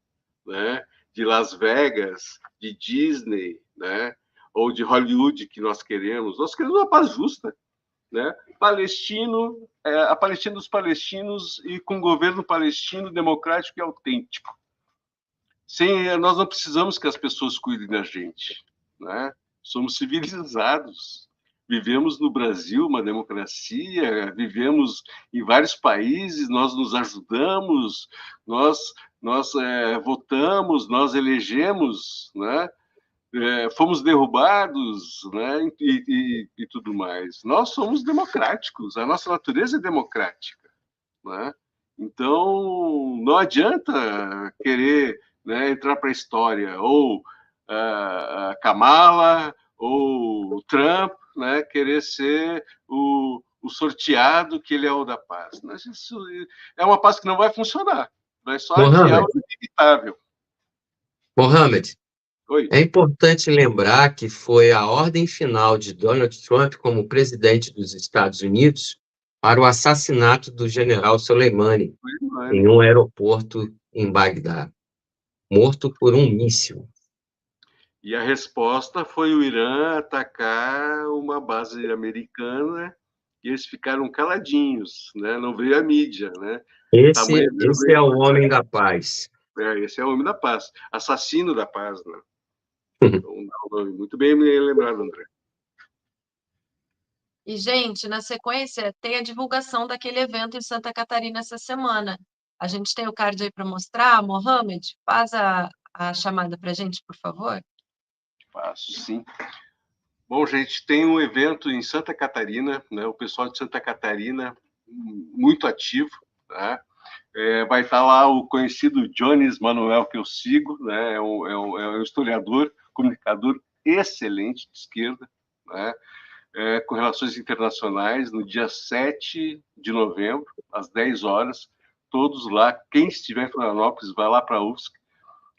né, de Las Vegas, de Disney, né, ou de Hollywood que nós queremos. Nós queremos uma paz justa, né? Palestino, a Palestina dos palestinos e com um governo palestino democrático e autêntico. Nós não precisamos que as pessoas cuidem da gente, né? Somos civilizados. Vivemos no Brasil uma democracia, vivemos em vários países, nós nos ajudamos, nós votamos, nós elegemos, né? Fomos derrubados, né? E tudo mais. Nós somos democráticos, a nossa natureza é democrática, né? Então, não adianta querer, né, entrar para a história, ou Kamala, ou Trump, né, querer ser o sorteado que ele é o da paz. Mas isso é uma paz que não vai funcionar, vai só adiar o inevitável. Mohamed, Oi. É importante lembrar que foi a ordem final de Donald Trump como presidente dos Estados Unidos para o assassinato do general Soleimani em um aeroporto em Bagdá, morto por um míssil. E a resposta foi o Irã atacar uma base americana e eles ficaram caladinhos, né? Não veio a mídia, né? Esse é o homem da paz. Esse é o homem da paz, assassino da paz, né? Muito bem me lembrado, André. E, gente, na sequência, tem a divulgação daquele evento em Santa Catarina essa semana. A gente tem o card aí para mostrar. Mohamed, faz a chamada para a gente, por favor. Faço, sim. Bom, gente, tem um evento em Santa Catarina, né? O pessoal de Santa Catarina, muito ativo, né? Vai estar lá o conhecido Jones Manuel, que eu sigo, né? É um historiador comunicador excelente de esquerda, né? Com relações internacionais, no dia 7 de novembro, às 10 horas, todos lá, quem estiver em Florianópolis, vai lá para a UFSC,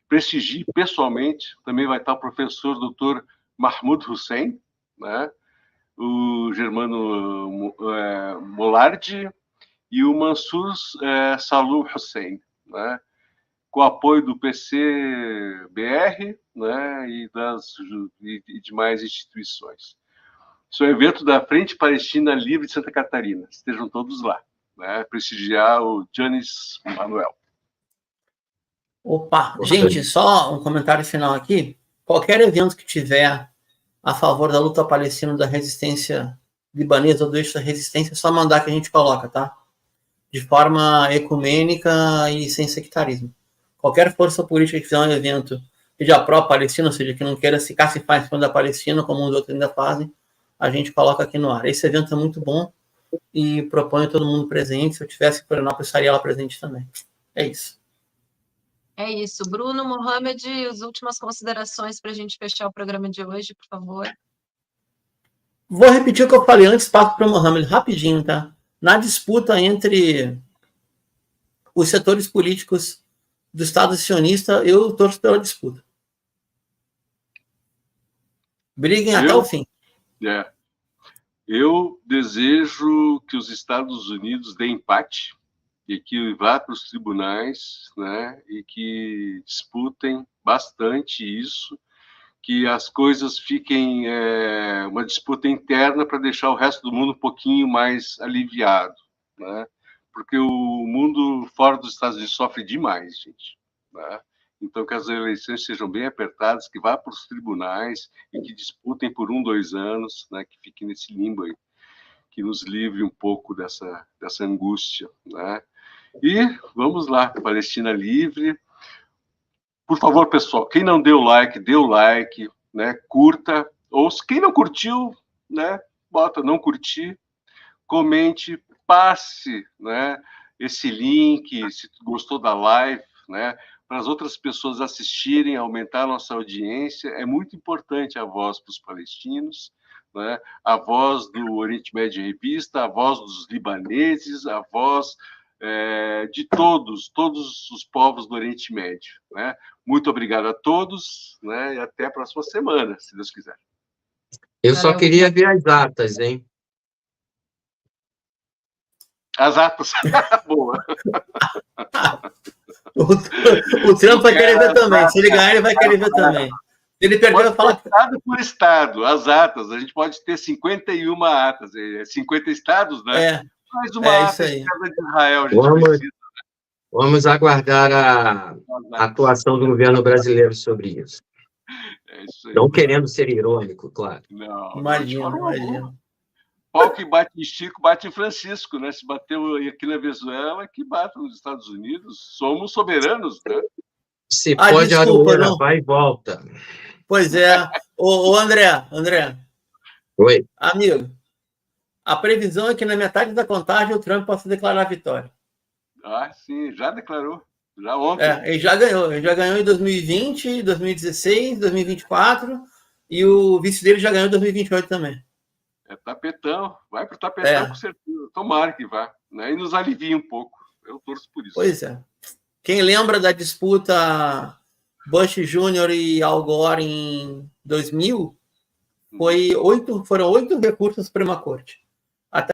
prestigie pessoalmente, também vai estar o professor Dr. Mahmoud Hussein, né? O Germano Molardi e o Mansur Salum Hussein, né? Com o apoio do PCBR, né? e demais instituições. Isso é um evento da Frente Palestina Livre de Santa Catarina. Estejam todos lá, né? Prestigiar o Janis Manuel. Opa, gente, só um comentário final aqui. Qualquer evento que tiver a favor da luta palestina, da resistência libanesa ou do eixo da resistência, é só mandar que a gente coloca, tá? De forma ecumênica e sem sectarismo. Qualquer força política que fizer um evento que seja pró-Palestina, ou seja, que não queira se cacifar em cima da Palestina, como os outros ainda fazem, a gente coloca aqui no ar. Esse evento é muito bom e proponho todo mundo presente. Se eu tivesse em Florianópolis, estaria lá presente também. É isso. É isso. Bruno, Mohamed, as últimas considerações para a gente fechar o programa de hoje, por favor. Vou repetir o que eu falei antes, passo para o Mohamed, rapidinho, tá? Na disputa entre os setores políticos do Estado sionista, eu torço pela disputa. Briguem até o fim. Eu desejo que os Estados Unidos deem empate e que vá para os tribunais, né, e que disputem bastante isso, que as coisas fiquem uma disputa interna para deixar o resto do mundo um pouquinho mais aliviado, né? Porque o mundo fora dos Estados Unidos sofre demais, gente, né? Então, que as eleições sejam bem apertadas, que vá para os tribunais e que disputem por 1, 2 anos, né, que fiquem nesse limbo aí, que nos livre um pouco dessa angústia, né? E vamos lá, Palestina livre. Por favor, pessoal, quem não deu like, dê o like, né? Curta. Ou quem não curtiu, né? Bota não curtir. Comente, passe, né? Esse link, se gostou da live, né? Para as outras pessoas assistirem, aumentar a nossa audiência. É muito importante a voz para os palestinos, né? A voz do Oriente Médio Revista, a voz dos libaneses, a voz de todos os povos do Oriente Médio, né? Muito obrigado a todos, né? E até a próxima semana, se Deus quiser. Eu só queria ver as atas, hein? As atas. Boa. O Trump vai querer ver também. Se ele ganhar, ele vai querer ver também. Se ele perder, vai falar... Estado por estado, as atas. A gente pode ter 51 atas. 50 estados, né? Mais uma ata de Israel, a gente precisa. Vamos aguardar a atuação do governo brasileiro sobre isso. Isso aí, não querendo ser irônico, claro. Não, imagina. Pau que bate em Chico, bate em Francisco, né? Se bateu aqui na Venezuela, que bate nos Estados Unidos. Somos soberanos, né? Se pode, desculpa, Aroeira, vai e volta. Pois é. Ô, André. Oi. Amigo, a previsão é que na metade da contagem o Trump possa declarar a vitória. Ah, sim, já declarou. Já ontem. Ele já ganhou. Ele já ganhou em 2020, 2016, 2024 e o vice dele já ganhou em 2028 também. É tapetão. Vai pro tapetão, com certeza. Tomara que vá. Né? E nos alivia um pouco. Eu torço por isso. Pois é. Quem lembra da disputa Bush Jr. e Al Gore em 2000, foram 8 recursos à Suprema Corte. Até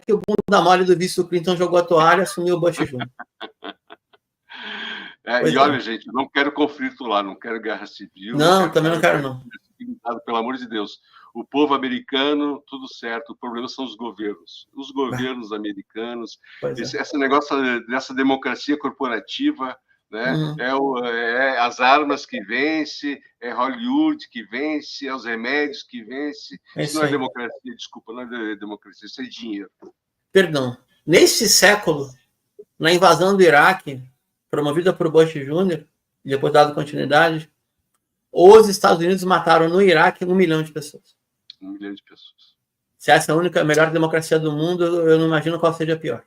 que o bunda mole do vice do Clinton jogou a toalha e assumiu o Bush Jr. Olha, gente, eu não quero conflito lá, não quero guerra civil. Também não quero, não. Pelo amor de Deus. O povo americano, tudo certo. O problema são os governos. Os governos americanos. Esse negócio dessa democracia corporativa, né? É as armas que vence, é Hollywood que vence, é os remédios que vence. Isso não é democracia, desculpa, não é democracia, isso é dinheiro. Perdão. Neste século, na invasão do Iraque, promovida por Bush Jr., e depois dado continuidade, os Estados Unidos mataram no Iraque 1 milhão de pessoas. 1 milhão de pessoas. Se essa é a melhor democracia do mundo, eu não imagino qual seja a pior.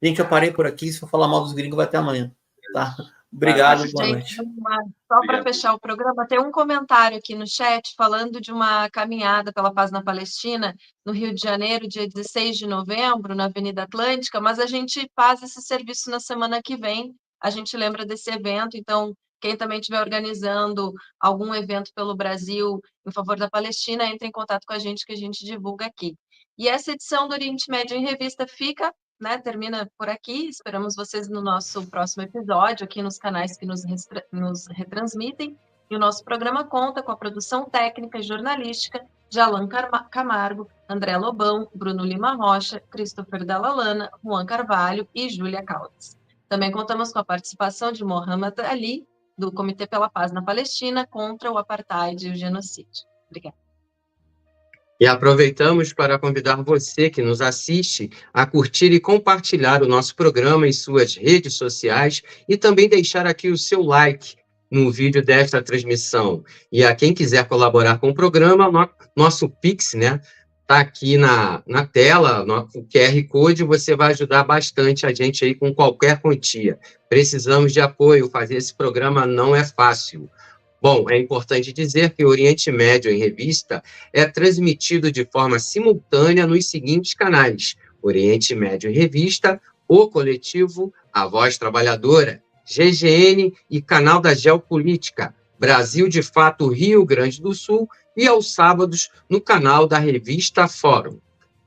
Gente, eu parei por aqui. Se for falar mal dos gringos, vai até amanhã. Tá? Obrigado, boa noite. Só para fechar o programa, tem um comentário aqui no chat falando de uma caminhada pela paz na Palestina, no Rio de Janeiro, dia 16 de novembro, na Avenida Atlântica, mas a gente faz esse serviço na semana que vem, a gente lembra desse evento, então quem também estiver organizando algum evento pelo Brasil em favor da Palestina, entre em contato com a gente que a gente divulga aqui. E essa edição do Oriente Médio em Revista fica, né, termina por aqui. Esperamos vocês no nosso próximo episódio, aqui nos canais que nos retransmitem. E o nosso programa conta com a produção técnica e jornalística de Alan Camargo, André Lobão, Bruno Lima Rocha, Christopher Dallalana, Juan Carvalho e Júlia Caldas. Também contamos com a participação de Mohamed Ali, do Comitê pela Paz na Palestina contra o Apartheid e o Genocídio. Obrigada. E aproveitamos para convidar você que nos assiste a curtir e compartilhar o nosso programa em suas redes sociais e também deixar aqui o seu like no vídeo desta transmissão. E a quem quiser colaborar com o programa, nosso Pix, né, tá aqui na tela, o QR Code, você vai ajudar bastante a gente aí com qualquer quantia. Precisamos de apoio, fazer esse programa não é fácil. Bom, é importante dizer que o Oriente Médio em Revista é transmitido de forma simultânea nos seguintes canais: Oriente Médio em Revista, O Coletivo, A Voz Trabalhadora, GGN e Canal da Geopolítica, Brasil de Fato Rio Grande do Sul, e aos sábados no canal da revista Fórum.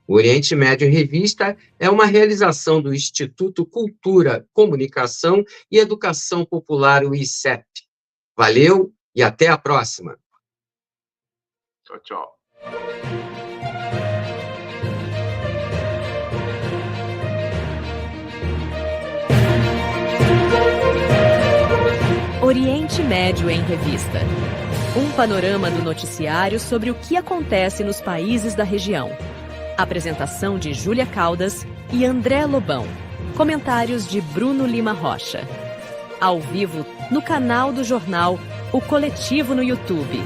O Oriente Médio em Revista é uma realização do Instituto Cultura, Comunicação e Educação Popular, o ICEP. Valeu e até a próxima. Tchau, tchau. Oriente Médio em Revista. Um panorama do noticiário sobre o que acontece nos países da região. Apresentação de Júlia Caldas e André Lobão. Comentários de Bruno Lima Rocha. Ao vivo no canal do jornal O Coletivo no YouTube.